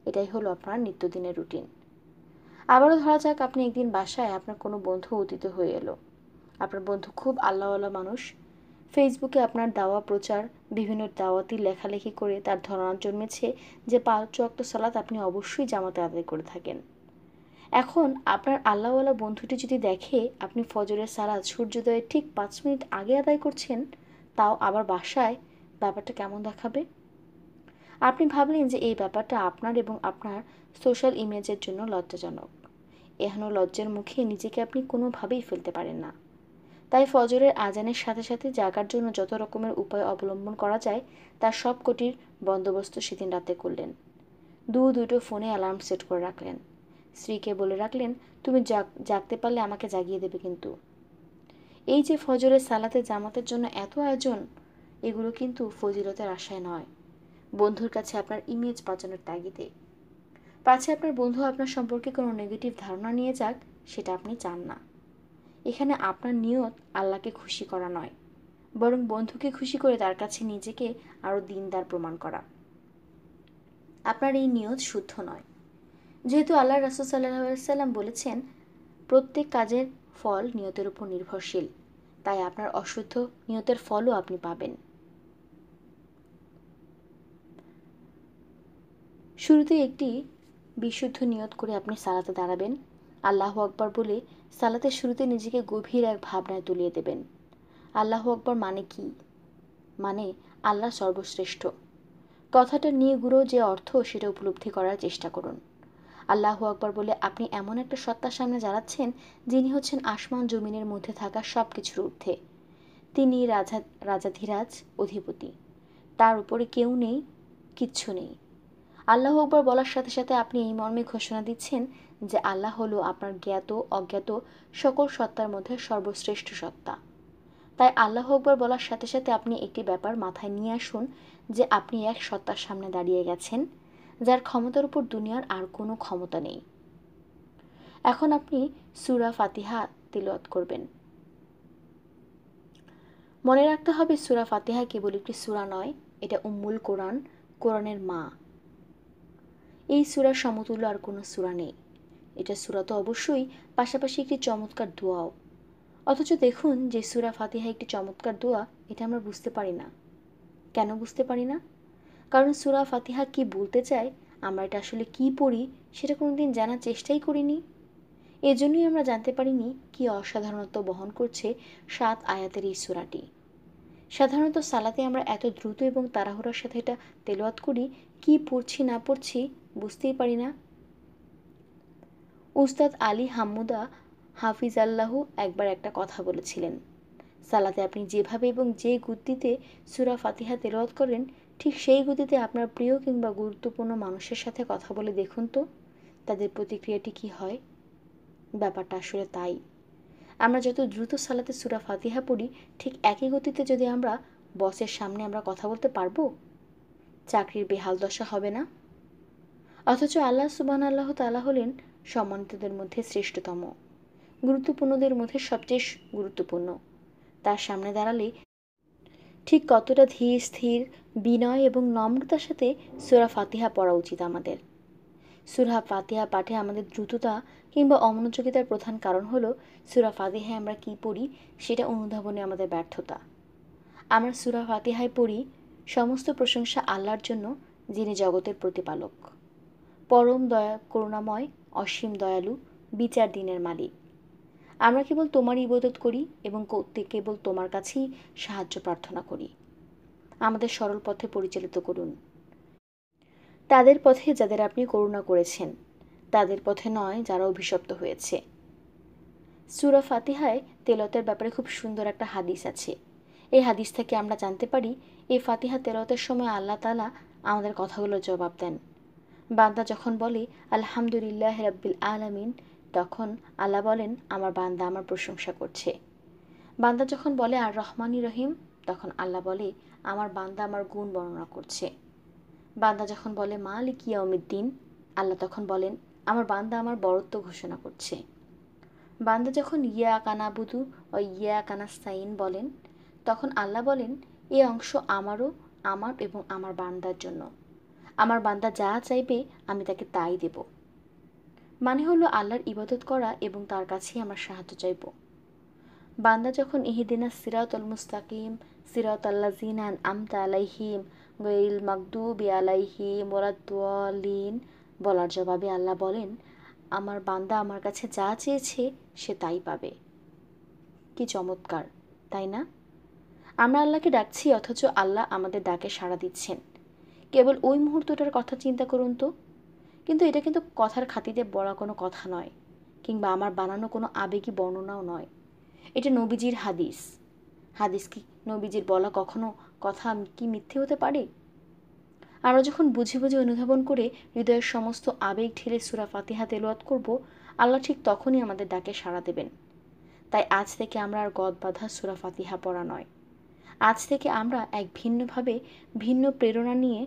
Speaker 1: এটাই হলো আপনার নিত্যদিনের রুটিন। আবারও ধরা যাক আপনি একদিন বাসায় আপনার কোনো বন্ধু অতিথি হয়ে এলো। আপনার বন্ধু খুব আল্লাহওয়ালা মানুষ। ফেসবুকে আপনার দাওয়া প্রচার, বিভিন্ন দাওয়াতি লেখালেখি করে তার ধারণা জন্মেছে যে 5 ওয়াক্ত সালাত আপনি অবশ্যই জামাতে আদায় করে থাকেন। এখন আপনার আল্লাহওয়ালা বন্ধুটি যদি দেখে আপনি ফজরের সালাত সূর্যোদয়ের ঠিক 5 মিনিট আগে আদায় করছেন, তাও আবার বাসায়, ব্যাপারটা কেমন দেখাবে? আপনি ভাবলেন যে এই ব্যাপারটা আপনার এবং আপনার সোশ্যাল ইমেজের জন্য লজ্জাজনক। এহেন লজ্জার মুখে নিজেকে আপনি কোনোভাবেই ফেলতে পারেন না। তাই ফজরের আজানের সাথে সাথে জাগার জন্য যত রকমের উপায় অবলম্বন করা যায়, তার সব কটির বন্দোবস্ত সেদিন রাতে করলেন। দুটো ফোনে অ্যালার্ম সেট করে রাখলেন। স্ত্রীকে বলে রাখলেন, তুমি জাগতে পারলে আমাকে জাগিয়ে দেবে কিন্তু। এই যে ফজরের সালাতে জামাতের জন্য এত আয়োজন, এগুলো কিন্তু ফজিলতের আশায় নয়, বন্ধুর কাছে আপনার ইমেজ বাঁচানোর তাগিদে। পাছে আপনার বন্ধু আপনার সম্পর্কে কোনো নেগেটিভ ধারণা নিয়ে যাক, সেটা আপনি চান না। এখানে আপনার নিয়ত আল্লাহকে খুশি করা নয়, বরং বন্ধুকে খুশি করে তার কাছে নিজেকে আরও দিনদার প্রমাণ করা। আপনার এই নিয়ত শুদ্ধ নয়। যেহেতু আল্লাহ রাসূল সাল্লাল্লাহু আলাইহি ওয়াসাল্লাম বলেছেন, প্রত্যেক কাজের ফল নিয়তের উপর নির্ভরশীল, তাই আপনার অশুদ্ধ নিয়তের ফলও আপনি পাবেন। শুরুতে একটি বিশুদ্ধ নিয়ত করে আপনি সালাতে দাঁড়াবেন। আল্লাহু আকবার বলে সালাতের শুরুতে নিজেকে গভীর এক ভাবনায় তুলিয়ে দেবেন। আল্লাহু আকবার মানে কি? মানে আল্লাহ সর্বশ্রেষ্ঠ। কথাটা নিয়ে গুঁড়ো যে অর্থ সেটা উপলব্ধি করার চেষ্টা করুন। আল্লাহু আকবার বলে আপনি এমন একটা সত্তার সামনে দাঁড়াচ্ছেন যিনি হচ্ছেন আসমান জমিনের মধ্যে থাকা সব কিছুর ঊর্ধ্বে। তিনি রাজাধিরাজ, অধিপতি। তার উপরে কেউ নেই, কিচ্ছু নেই। আল্লাহু আকবার বলার সাথে সাথে আপনি এই মর্মে ঘোষণা দিচ্ছেন যে আল্লাহ হলো আপনার জ্ঞাত অজ্ঞাত সকল সত্তার মধ্যে সর্বশ্রেষ্ঠ সত্তা। তাই আল্লাহু আকবার বলার সাথে সাথে আপনি একটি ব্যাপার মাথায় নিয়ে আসুন যে আপনি এক সত্তার সামনে দাঁড়িয়ে গেছেন যার ক্ষমতার উপর দুনিয়ার আর কোনো ক্ষমতা নেই। এখন আপনি সূরা ফাতিহা তিলাওয়াত করবেন। মনে রাখতে হবে সূরা ফাতিহা কেবল একটি সূরা নয়, এটা উম্মুল কোরআন, কোরআনের মা। এই সূরার সমতুল্য আর কোনো সূরা নেই। এটা সূরা তো অবশ্যই, পাশাপাশি একটি চমৎকার দোয়াও। অথচ দেখুন যে সূরা ফাতিহা একটি চমৎকার দোয়া, এটা আমরা বুঝতে পারি না। কেন বুঝতে পারি না? কারণ সূরা ফাতিহা কি বলতে চায়, আমরা এটা আসলে কি পড়ি সেটা কোনোদিন জানার চেষ্টাই করিনি। এজন্যই আমরা জানতে পারিনি কি অসাধারণত্ব বহন করছে 7 আয়াতের এই সূরাটি। সাধারণত সালাতে আমরা এত দ্রুত এবং তাড়াহুড়োর সাথে এটা তেলাওয়াত করি, কি পড়ছি না পড়ছি বুঝতেই পারি না। উস্তাদ আলী হামুদা হাফিজাল্লাহু একবার একটা কথা বলেছিলেন, সালাতে আপনি যেভাবে এবং যে গতিতে সূরা ফাতিহা তেলাওয়াত করেন, ঠিক সেই গতিতে আপনার প্রিয় কিংবা গুরুত্বপূর্ণ মানুষের সাথে কথা বলে দেখুন তো তাদের প্রতিক্রিয়াটি কি হয়। ব্যাপারটা আসলে তাই। আমরা যত দ্রুত সালাতে সূরা ফাতিহা পড়ি, ঠিক একই গতিতে যদি আমরা বসের সামনে আমরা কথা বলতে পারবো, চাকরির বেহাল দশা হবে না? অথচ আল্লাহ সুবহানাহু ওয়া তাআলা হলেন সম্মানিতদের মধ্যে শ্রেষ্ঠতম, গুরুত্বপূর্ণদের মধ্যে সবচেয়ে গুরুত্বপূর্ণ। তার সামনে দাঁড়ালে ঠিক কতটা ধীর স্থির, বিনয় এবং নম্রতার সাথে সূরা ফাতিহা পড়া উচিত আমাদের। সূরা ফাতিহা পাঠে আমাদের দ্রুততা কিংবা অমনোযোগিতার প্রধান কারণ হলো সূরা ফাতিহায় আমরা কী পড়ি সেটা অনুধাবনে আমাদের ব্যর্থতা। আমরা সূরা ফাতিহায় পড়ি, সমস্ত প্রশংসা আল্লাহর জন্য যিনি জগতের প্রতিপালক, পরম দয়া করুণাময়, অসীম দয়ালু, বিচার দিনের মালিক। আমরা কেবল তোমার ইবাদত করি এবং কেবল তোমার কাছেই সাহায্য প্রার্থনা করি। আমাদের সরল পথে পরিচালিত করুন, তাদের পথে যাদের আপনি করুণা করেছেন, তাদের পথে নয় যারা অভিশপ্ত হয়েছে। সূরা ফাতিহায় তেলাওয়াতের ব্যাপারে খুব সুন্দর একটা হাদিস আছে। এই হাদিস থেকে আমরা জানতে পারি এই ফাতিহা তেলাওয়াতের সময় আল্লাহ তাআলা আমাদের কথাগুলো জবাব দেন। বান্দা যখন বলে আলহামদুলিল্লাহ রাব্বিল আলামিন, তখন আল্লাহ বলেন আমার বান্দা আমার প্রশংসা করছে। বান্দা যখন বলে আর রহমানির রহিম, তখন আল্লাহ বলে আমার বান্দা আমার গুণ বর্ণনা করছে। বান্দা যখন বলে মালিক ইয়াউমিদ্দিন, আল্লাহ তখন বলেন আমার বান্দা আমার বরত্ব ঘোষণা করছে। বান্দা যখন ইয়াকা নাবুদু ও ইয়াকা নাস্তাইন বলেন, তখন আল্লাহ বলেন এই অংশ আমারও, আমার এবং আমার বান্দার জন্য। আমার বান্দা যা চাইবে আমি তাকে তাই দেব। মানে হলো আল্লাহর ইবাদত করা এবং তার কাছেই আমরা সাহায্য চাইব। বান্দা যখন ইহদিনাস সিরাতাল মুস্তাকিম সিরাতাল্লাযিনা আনআমতা আলাইহিম গায়রিল মাগদুবি আলাইহিম ওয়ালাদ-দাল্লিন বলার জবাবে আল্লাহ বলেন আমার বান্দা আমার কাছে যা চেয়েছে সে তাই পাবে। কি চমৎকার, তাই না? আমরা আল্লাহকে ডাকছি অথচ আল্লাহ আমাদের ডাকে সাড়া দিচ্ছেন। কেবল ওই মুহূর্তটার কথা চিন্তা করুন তো। কিন্তু এটা কিন্তু কথার খাতিরে বলা কোনো কথা নয়, কিংবা আমার বানানো কোনো আবেগী বর্ণনাও নয়। এটা নবীজির হাদিস। হাদিস কি নবীজির বলা কখনো কথা কি মিথ্যে হতে পারে? আমরা যখন বুঝে বুঝে অনুধাবন করে হৃদয়ের সমস্ত আবেগ ঠেলে সূরা ফাতিহা তেলাওয়াত করব, আল্লাহ ঠিক তখনই আমাদের ডাকে সাড়া দেবেন। তাই আজ থেকে আমরা আর গদ বাঁধা সূরা ফাতিহা পড়া নয়। আজ থেকে আমরা এক ভিন্নভাবে, ভিন্ন প্রেরণা নিয়ে,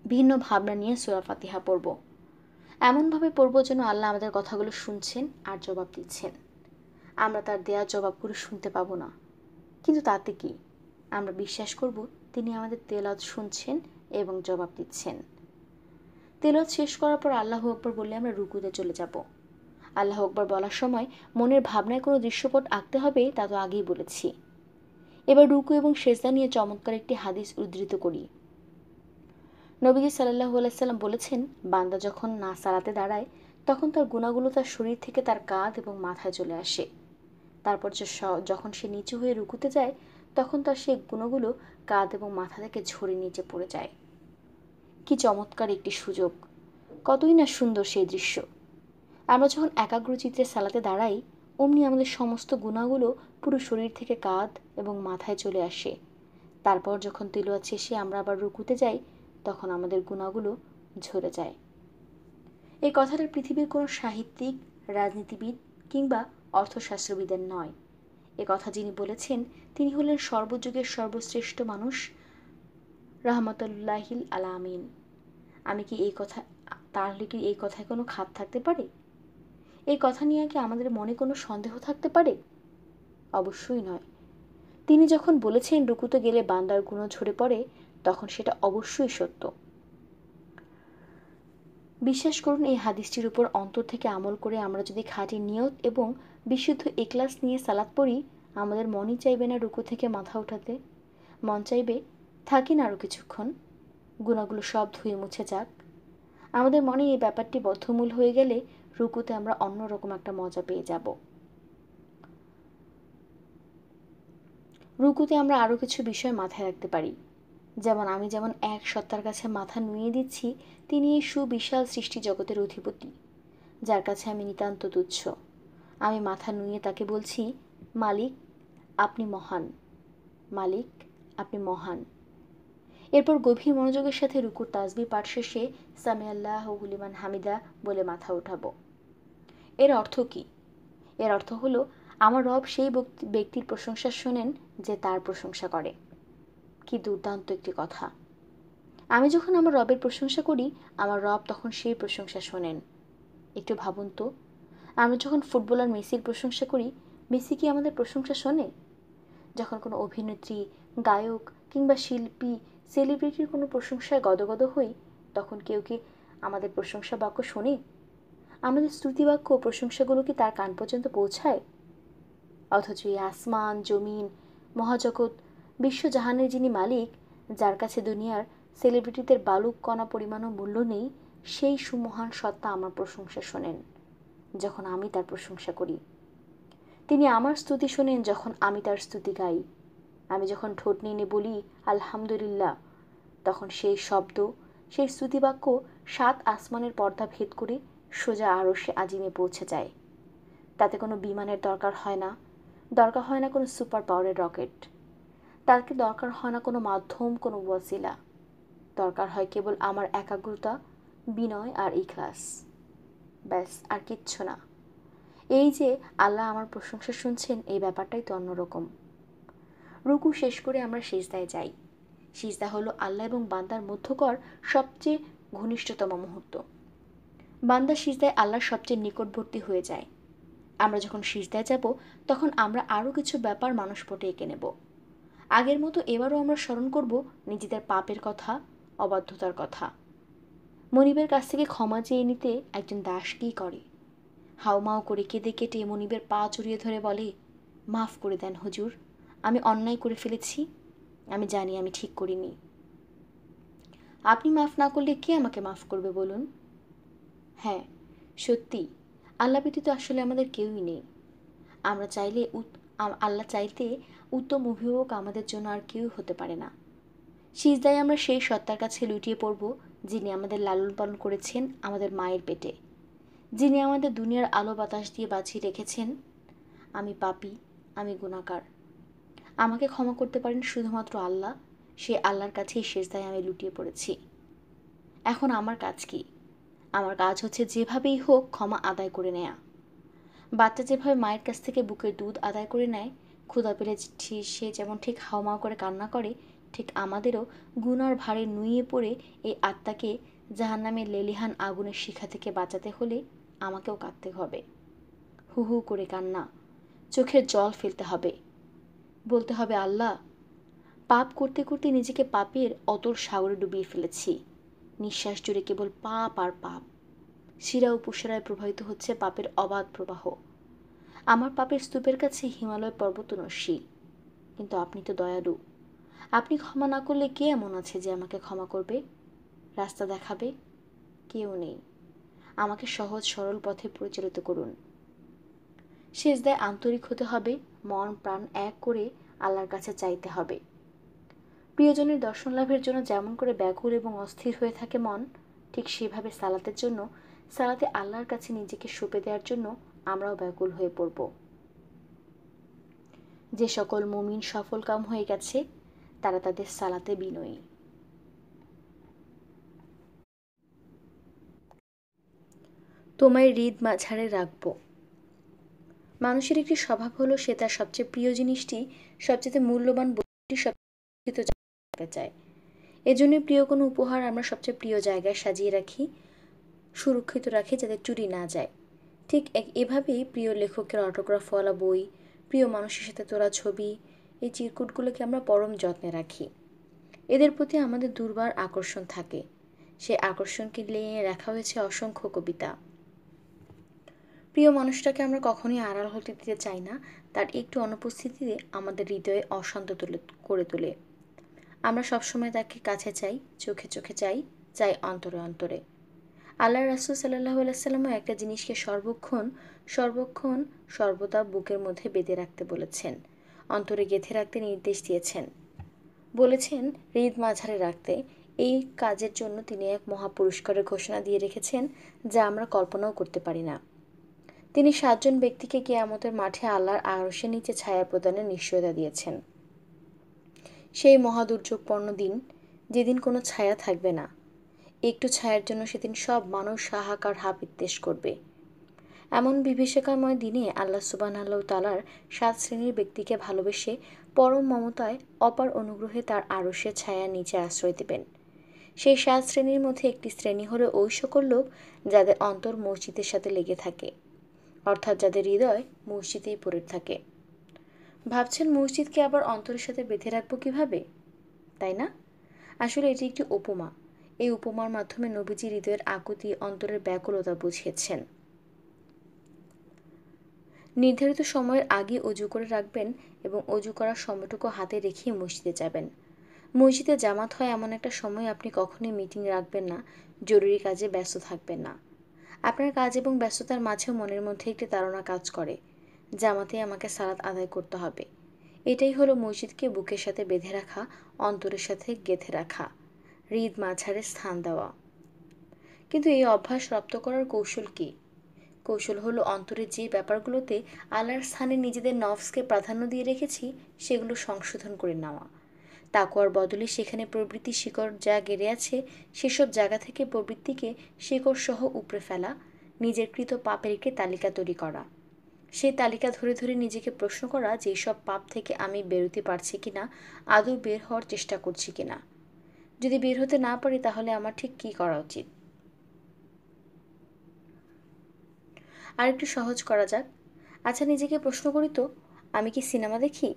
Speaker 1: ভিন্ন ভাবনা নিয়ে সূরা ফাতিহা পড়ব। এমনভাবে পড়ব যেন আল্লাহ আমাদের কথাগুলো শুনছেন আর জবাব দিচ্ছেন। আমরা তার দেয়া জবাবগুলো শুনতে পাবো না, কিন্তু তাতে কি, আমরা বিশ্বাস করব তিনি আমাদের তেলাওয়াত শুনছেন এবং জবাব দিচ্ছেন। তেলাওয়াত শেষ করার পর আল্লাহু আকবার বললে আমরা রুকুতে চলে যাব। আল্লাহু আকবার বলার সময় মনের ভাবনায় কোনো দৃশ্যপট আঁকতে হবে তা তো আগেই বলেছি। এবার রুকু এবং সেজদা নিয়ে চমৎকার একটি হাদিস উদ্ধৃত করি। নবীজি সাল্লাল্লাহু আলাইহি সাল্লাম বলেছেন, বান্দা যখন না সালাতে দাঁড়ায় তখন তার গুনাহগুলো তার শরীর থেকে তার কাঁধ এবং মাথায় চলে আসে। তারপর যখন সে নিচু হয়ে রুকুতে যায় তখন তার সেই গুণগুলো কাঁধ এবং মাথা থেকে ঝরে নিচে পড়ে যায়। কি চমৎকার একটি সুযোগ, কতই না সুন্দর সেই দৃশ্য। আমরা যখন একাগ্রচিত্তে সালাতে দাঁড়াই অমনি আমাদের সমস্ত গুনাহগুলো পুরো শরীর থেকে কাঁধ এবং মাথায় চলে আসে। তারপর যখন তিলাওয়াত শেষে আমরা আবার রুকুতে যাই তখন আমাদের গুনাহগুলো ঝরে যায়। এই কথাটা পৃথিবীর কোনো সাহিত্যিক, রাজনীতিবিদ কিংবা অর্থশাস্ত্রবিদের নয়। এ কথা যিনি বলেছেন তিনি হলেন সর্বযুগের সর্বশ্রেষ্ঠ মানুষ, রাহমাতুল্লাহিল আলামিন। আমি কি এই কথা, তাহলে কি এই কথায় কোনো খাত থাকতে পারে? এই কথা নিয়ে কি আমাদের মনে কোনো সন্দেহ থাকতে পারে? অবশ্যই নয়। তিনি যখন বলেছেন রুকুতে গেলে বান্দার গুনাহ ঝরে পড়ে তখন সেটা অবশ্যই সত্য। বিশ্বাস করুন, এই হাদিসটির উপর অন্তর থেকে আমল করে আমরা যদি খাঁটি নিয়ত এবং বিশুদ্ধ ইখলাস নিয়ে সালাত পড়ি, আমাদের মনই চাইবে না রুকু থেকে মাথা উঠাতে। মন চাইবে থাকি না আরও কিছুক্ষণ, গুনাহগুলো সব ধুয়ে মুছে যাক। আমাদের মনে এই ব্যাপারটি বদ্ধমূল হয়ে গেলে রুকুতে আমরা অন্যরকম একটা মজা পেয়ে যাব। রুকুতে আমরা আরও কিছু বিষয় মাথায় রাখতে পারি। যেমন আমি যেমন এক সত্তার কাছে মাথা নুইয়ে দিচ্ছি, তিনি এই সুবিশাল সৃষ্টি জগতের অধিপতি, যার কাছে আমি নিতান্ত তুচ্ছ। আমি মাথা নুইয়ে তাকে বলছি, মালিক আপনি মহান, মালিক আপনি মহান। এরপর গভীর মনোযোগের সাথে রুকুর তাসবিহ পাঠ শেষে সামি আল্লাহু লিমান হামিদা বলে মাথা উঠাবো। এর অর্থ কি? এর অর্থ হলো আমার রব সেই ব্যক্তির প্রশংসা শোনেন যে তার প্রশংসা করে। কি দুর্দান্ত একটি কথা! আমি যখন আমার রবের প্রশংসা করি আমার রব তখন সেই প্রশংসা শোনেন। একটু ভাবুন তো, আমরা যখন ফুটবলার মেসির প্রশংসা করি মেসি কি আমাদের প্রশংসা শোনে? যখন কোনো অভিনেত্রী, গায়ক কিংবা শিল্পী, সেলিব্রিটির কোনো প্রশংসায় গদগদ হই তখন কেউ কি আমাদের প্রশংসা বাক্য শোনে? আমাদের স্তুতিবাক্য ও প্রশংসাগুলো কি তার কান পর্যন্ত পৌঁছায়? অথচ এই আসমান, জমিন, মহাজগৎ, বিশ্বজাহানের যিনি মালিক, যার কাছে দুনিয়ার সেলিব্রিটিদের বালুক কণা পরিমাণও মূল্য নেই, সেই সুমহান সত্তা আমার প্রশংসা শোনেন যখন আমি তার প্রশংসা করি। তিনি আমার স্তুতি শোনেন যখন আমি তার স্তুতি গাই। আমি যখন ঠোঁট নেড়ে বলি আলহামদুলিল্লাহ, তখন সেই শব্দ, সেই স্তুতিবাক্য 7 আসমানের পর্দা ভেদ করে সোজা আরশে আজিমে পৌঁছে যায়। তাতে কোনো বিমানের দরকার হয় না, দরকার হয় না কোনো সুপার পাওয়ারের রকেট, তাকে দরকার হয় না কোনো মাধ্যম, কোনো ওয়াসিলা। দরকার হয় কেবল আমার একাগ্রতা, বিনয় আর ইখলাস। ব্যাস, আর কিচ্ছু না। এই যে আল্লাহ আমার প্রশংসা শুনছেন, এই ব্যাপারটাই তো অন্যরকম। রুকু শেষ করে আমরা সিজদায় যাই। সিজদা হলো আল্লাহ এবং বান্দার মধ্যকার সবচেয়ে ঘনিষ্ঠতম মুহূর্ত। বান্দা সিজদায় আল্লাহর সবচেয়ে নিকটবর্তী হয়ে যায়। আমরা যখন সিজদায় যাব তখন আমরা আরও কিছু ব্যাপার মানসপটে এঁকে নেব। আগের মতো এবারও আমরা স্মরণ করব নিজেদের পাপের কথা, অবাধ্যতার কথা। মনিবের কাছ থেকে ক্ষমা চেয়ে নিতে একজন দাস কী করে? হাউমাউ করে কেঁদে কেটে মনিবের পা জড়িয়ে ধরে বলে, মাফ করে দেন হুজুর, আমি অন্যায় করে ফেলেছি, আমি জানি আমি ঠিক করিনি। আপনি মাফ না করলে কে আমাকে মাফ করবে বলুন? হ্যাঁ, সত্যি, আল্লাহ ব্যতীত আসলে আমাদের কেউই নেই। আমরা চাইলে আল্লাহ চাইতে উত্তম অভিভাবক আমাদের জন্য আর কেউ হতে পারে না। সিজদায় আমরা সেই সত্তার কাছে লুটিয়ে পড়ব যিনি আমাদের লালন পালন করেছেন আমাদের মায়ের পেটে, যিনি আমাদের দুনিয়ার আলো বাতাস দিয়ে বাঁচিয়ে রেখেছেন। আমি পাপী, আমি গুনাহগার, আমাকে ক্ষমা করতে পারেন শুধুমাত্র আল্লাহ। সেই আল্লাহর কাছেই সিজদায় আমি লুটিয়ে পড়েছি। এখন আমার কাজ কি? আমার কাজ হচ্ছে যেভাবেই হোক ক্ষমা আদায় করে নেয়া। বাচ্চা যেভাবে মায়ের কাছ থেকে বুকের দুধ আদায় করে নেয়, ক্ষুধা পেলে সে যেমন ঠিক হাউমাউ করে কান্না করে, ঠিক আমাদেরও গুনার ভারে নুইয়ে পড়ে এই আত্মাকে জাহান্নামের লেলিহান আগুনের শিখা থেকে বাঁচাতে হলে আমাকেও কাঁদতে হবে। হু হু করে কান্না, চোখের জল ফেলতে হবে, বলতে হবে, আল্লাহ, পাপ করতে করতে নিজেকে পাপের অতল সাগরে ডুবিয়ে ফেলেছি। নিঃশ্বাস জুড়ে কেবল পাপ আর পাপ। শিরা উপশিরায় প্রবাহিত হচ্ছে পাপের অবাধ প্রবাহ। আমার পাপের স্তূপের কাছে হিমালয় পর্বত নস্যি। কিন্তু আপনি তো দয়ালু। আপনি ক্ষমা না করলে কে এমন আছে যে আমাকে ক্ষমা করবে, রাস্তা দেখাবে? কেউ নেই। আমাকে সহজ সরল পথে পরিচালিত করুন। সেজদায় আন্তরিক হতে হবে, মন প্রাণ এক করে আল্লাহর কাছে চাইতে হবে। প্রিয়জনের দর্শন লাভের জন্য যেমন করে ব্যাকুল এবং অস্থির হয়ে থাকে মন, ঠিক সেভাবে সালাতের জন্য, সালাতে আল্লাহর কাছে নিজেকে সঁপে দেওয়ার জন্য আমরাও ব্যাকুল হয়ে পড়ব। যে সকল মুমিন সফল কাম হয়ে গেছে তারা তাদের সালাতে বিনয়ী। তোমায় হৃদ মাঝারে রাখব। মানুষের একটি স্বভাব হলো সে তার সবচেয়ে প্রিয় জিনিসটি, সবচেয়ে মূল্যবান বস্তুটি সবচেয়ে রাখতে চায়। এজন্য প্রিয় কোনো উপহার আমরা সবচেয়ে প্রিয় জায়গায় সাজিয়ে রাখি, সুরক্ষিত রাখি, যাতে চুরি না যায়। ঠিক এভাবেই প্রিয় লেখকের অটোগ্রাফওয়ালা বই, প্রিয় মানুষের সাথে তোলা ছবি, এই চিরকুটগুলোকে আমরা পরম যত্নে রাখি। এদের প্রতি আমাদের দুর্বার আকর্ষণ থাকে। সেই আকর্ষণকে নিয়ে রাখা হয়েছে অসংখ্য কবিতা। প্রিয় মানুষটাকে আমরা কখনোই আড়াল হতে দিতে চাই না। তার একটু অনুপস্থিতিতে আমাদের হৃদয়ে অশান্ত করে তোলে। আমরা সবসময় তাকে কাছে চাই, চোখে চোখে চাই, চাই অন্তরে অন্তরে। আল্লাহ রাসূল সাল্লাল্লাহু আলাইহি ওয়াসাল্লামও একটা জিনিসকে সর্বক্ষণ সর্বদা বুকের মধ্যে বেঁধে রাখতে বলেছেন, অন্তরে গেঁথে রাখতে নির্দেশ দিয়েছেন। বলেছেন হৃদ মাঝারে রাখতে। এই কাজের জন্য তিনি এক মহাপুরস্কারের ঘোষণা দিয়ে রেখেছেন, যা আমরা কল্পনাও করতে পারি না। তিনি 7 জন ব্যক্তিকে কিয়ামতের মাঠে আল্লাহর আরশের নিচে ছায়া প্রদানের নিশ্চয়তা দিয়েছেন। সেই মহাদুর্যোগপূর্ণ দিন, যেদিন কোনো ছায়া থাকবে না। একটু ছায়ার জন্য সেদিন সব মানুষ হাহাকার হাপিত্তেশ করবে। এমন বিভীষিকাময় দিনে আল্লাহ সুবহানাহু তাআলার 7 শ্রেণীর ব্যক্তিকে ভালোবেসে পরম মমতায় অপার অনুগ্রহে তার আরশের ছায়ার নিচে আশ্রয় দেবেন। সেই 7 শ্রেণীর মধ্যে একটি শ্রেণী হলো ওই সকল লোক যাদের অন্তর মসজিদের সাথে লেগে থাকে, অর্থাৎ যাদের হৃদয় মসজিদেই পড়ে থাকে। ভাবছেন মসজিদকে আবার অন্তরের সাথে বেঁধে রাখবো কিভাবে, তাই না? আসলে এটি একটি উপমা। এই উপমার মাধ্যমে নবীজি হৃদয়ের আকুতি, অন্তরের ব্যাকুলতা বুঝিয়েছেন। নির্ধারিত সময়ের আগে অজু করে রাখবেন এবং অজু করার সময়টুকু হাতে রেখে মসজিদে যাবেন। মসজিদে জামাত হয় এমন একটা সময় আপনি কখনোই মিটিং রাখবেন না, জরুরি কাজে ব্যস্ত থাকবেন না। আপনার কাজ এবং ব্যস্ততার মাঝেও মনের মধ্যে একটি তাড়না কাজ করে, জামাতে আমাকে সালাত আদায় করতে হবে। এটাই হলো মসজিদকে বুকের সাথে বেঁধে রাখা, অন্তরের সাথে গেঁথে রাখা, হৃদ মাঝারে স্থান দেওয়া। কিন্তু এই অভ্যাস রপ্ত করার কৌশল কী? কৌশল হলো অন্তরের যে ব্যাপারগুলোতে আল্লাহর স্থানে নিজেদের নফসকে প্রাধান্য দিয়ে রেখেছি সেগুলো সংশোধন করে নেওয়া। তাকওয়ার বদলে সেখানে প্রবৃত্তি শিকড় যা গেড়ে আছে সেসব জায়গা থেকে প্রবৃত্তিকে শিকড় সহ উপড়ে ফেলা, নিজের কৃত পাপের একটি তালিকা তৈরি করা। সেই তালিকা ধরে ধরে নিজেকে প্রশ্ন করা যে সব পাপ থেকে আমি বেরোতে পারছি কিনা, আদৌ বের হওয়ার চেষ্টা করছি কিনা। যদি বের হতে না পারি তাহলে আমার ঠিক কী করা উচিত। আর একটু সহজ করা যাক। আচ্ছা, নিজেকে প্রশ্ন করি তো, আমি কি সিনেমা দেখি?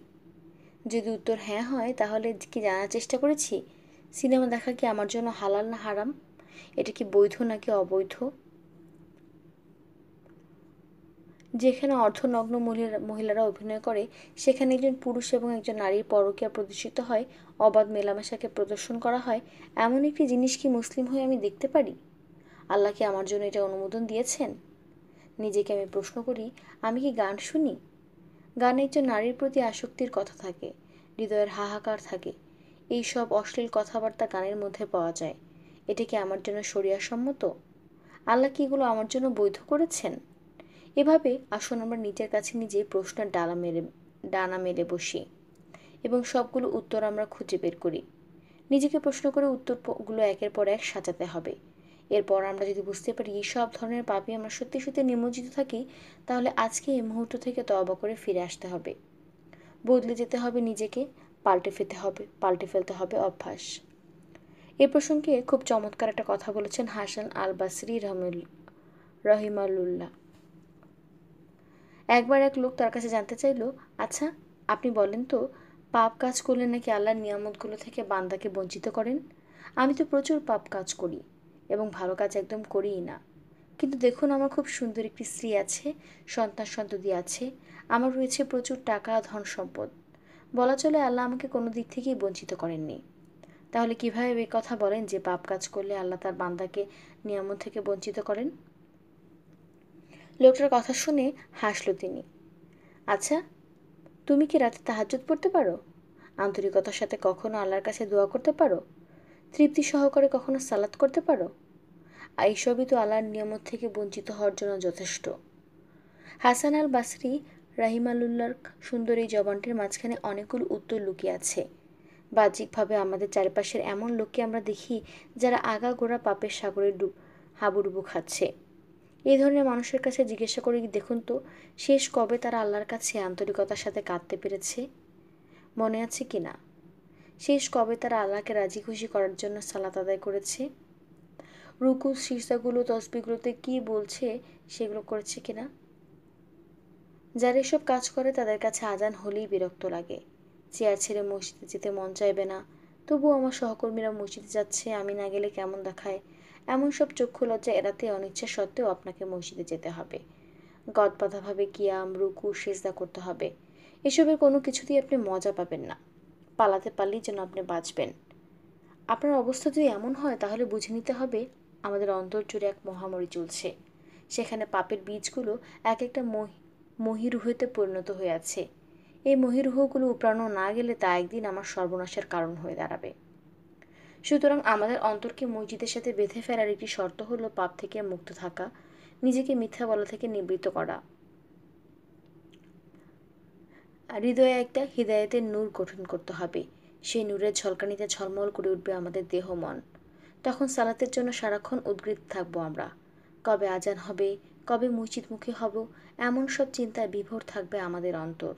Speaker 1: যদি উত্তর হ্যাঁ হয় তাহলে কি জানার চেষ্টা করেছি সিনেমা দেখা কি আমার জন্য হালাল না হারাম, এটা কি বৈধ নাকি অবৈধ? যেখানে অর্ধনগ্ন মহিলারা অভিনয় করে সেখানে একজন পুরুষ এবং একজন নারীর পরকীয়া প্রদর্শিত হয়, অবাধ মেলামেশাকে প্রদর্শন করা হয়, এমন একটি জিনিস কি মুসলিম হয়ে আমি দেখতে পারি? আল্লাহ কি আমার জন্য এটা অনুমোদন দিয়েছেন? নিজেকে আমি প্রশ্ন করি, আমি কি গান শুনি? গানে একজন নারীর প্রতি আসক্তির কথা থাকে, হৃদয়ের হাহাকার থাকে। এই সব অশ্লীল কথাবার্তা গানের মধ্যে পাওয়া যায়। এটা কি আমার জন্য শরিয়াসম্মত? আল্লাহ কি এগুলো আমার জন্য বৈধ করেছেন? এভাবে আসুন আমরা নিজের কাছে নিজে প্রশ্নের ডানা মেলে বসি এবং সবগুলো উত্তর আমরা খুঁজে বের করি। নিজেকে প্রশ্ন করে উত্তরগুলো একের পর এক সাজাতে হবে। এরপর আমরা যদি বুঝতে পারি এই সব ধরনের পাপে আমরা সত্যি সত্যি নিমজ্জিত থাকি, তাহলে আজকে এই মুহূর্ত থেকে তওবা করে ফিরে আসতে হবে, বদলে যেতে হবে নিজেকে, পাল্টে ফেলতে হবে অভ্যাস। এ প্রসঙ্গে খুব চমৎকার একটা কথা বলেছেন হাসান আল বাসরি রহিমাহুল্লাহ। একবার এক লোক তার কাছে জানতে চাইল, আচ্ছা আপনি বলেন তো, পাপ কাজ করলে নাকি আল্লাহর নিয়ামতগুলো থেকে বান্দাকে বঞ্চিত করেন? আমি তো প্রচুর পাপ কাজ করি এবং ভালো কাজ একদম করিই না, কিন্তু দেখুন আমার খুব সুন্দর একটি স্ত্রী আছে, সন্তান সন্ততি আছে, আমার রয়েছে প্রচুর টাকা ধন সম্পদ। বলা চলে আল্লাহ আমাকে কোনো দিক থেকেই বঞ্চিত করেননি। তাহলে কিভাবে এই কথা বলেন যে পাপ কাজ করলে আল্লাহ তার বান্দাকে নিয়ামত থেকে বঞ্চিত করেন? লোকটার কথা শুনে হাসল তিনি। আচ্ছা, তুমি কি রাতে তাহাজ্জুদ পড়তে পারো? আন্তরিকতার সাথে কখনো আল্লাহর কাছে দোয়া করতে পারো? তৃপ্তি সহকারে কখনো সালাত করতে পারো? এইসবই তো আল্লাহর নিয়ামত থেকে বঞ্চিত হওয়ার জন্য যথেষ্ট। হাসান আল বাসরি রাহিমাহুল্লাহর সুন্দর এই জবানটির মাঝখানে অনেকগুলো উত্তর লুকিয়ে আছে। বাহ্যিকভাবে আমাদের চারপাশের এমন লোককে আমরা দেখি যারা আগাগোড়া পাপের সাগরে হাবুডুবু খাচ্ছে। এই ধরনের মানুষের কাছে জিজ্ঞাসা করে দেখুন তো, শেষ কবে তারা আল্লাহর কাছে আন্তরিকতার সাথে কাঁদতে পেরেছে? মনে আছে কি না? শেষ কবে তারা আল্লাহকে রাজি খুশি করার জন্য সালাত আদায় করেছে? রুকু সিজদাগুলো তসবিহগুলোতে কি বলছে সেগুলো করেছে কিনা? যারা এসব কাজ করে তাদের কাছে আজান হলেই বিরক্ত লাগে, চেয়ার ছেড়ে মসজিদে যেতে মন চাইবে না, তবুও আমার সহকর্মীরা মসজিদে যাচ্ছে, আমি না গেলে কেমন দেখায়, এমন সব চক্ষু লজ্জা এড়াতে অনিচ্ছা সত্ত্বেও আপনাকে মসজিদে যেতে হবে। গদবাঁধাভাবে কিয়াম রুকু সিজদা করতে হবে। এসবের কোনো কিছুতেই আপনি মজা পাবেন না। পালাতে পারলেই যেন আপনি বাঁচবেন। আপনার অবস্থা যদি এমন হয় তাহলে বুঝে নিতে হবে আমাদের অন্তর জুড়ে এক মহামারী চলছে। সেখানে পাপের বীজগুলো এক একটা মহীরুহতে পরিণত হয়ে আছে। এই মহীরুহগুলো উপড়ানো না গেলে তা একদিন আমার সর্বনাশের কারণ হয়ে দাঁড়াবে। সুতরাং আমাদের অন্তরকে মসজিদের সাথে বেঁধে ফেলার একটি শর্ত হলো পাপ থেকে মুক্ত থাকা, নিজেকে মিথ্যা বলা থেকে নিবৃত্ত করা, হৃদয়ে একটা হৃদায়তের নূর গঠন করতে হবে। সেই নূরের ঝলকানিতে ঝলমল করে উঠবে আমাদের দেহ মন। তখন সালাতের জন্য সারাক্ষণ উদ্গ্রীব থাকবো আমরা। কবে আজান হবে, কবে মসজিদমুখী হব, এমন সব চিন্তায় বিভোর থাকবে আমাদের অন্তর।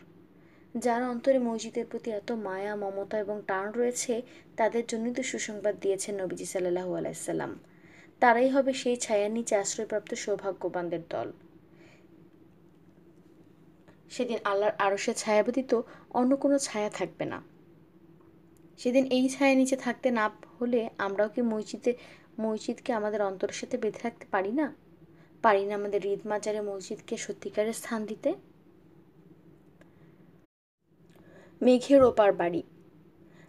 Speaker 1: যার অন্তরে মসজিদের প্রতি এত মায়া মমতা এবং টান রয়েছে, তাদের জন্যই তো সুসংবাদ দিয়েছেন নবীজি সাল্লাল্লাহু আলাইহি সাল্লাম। তারাই হবে সেই ছায়ার নিচে আশ্রয়প্রাপ্ত সৌভাগ্যবানদের দল। সেদিন আল্লাহর আরশের ছায়া ব্যতীত অন্য কোনো ছায়া থাকবে না। সেদিন এই ছায়া নিচে থাকতে না হলে আমরাও কি মসজিদকে আমাদের অন্তরের সাথে বেঁধে রাখতে পারি না? পারি না আমাদের ঈদ মাজারে মসজিদকে সত্যিকারের স্থান দিতে? মেঘের ওপার বাড়ি।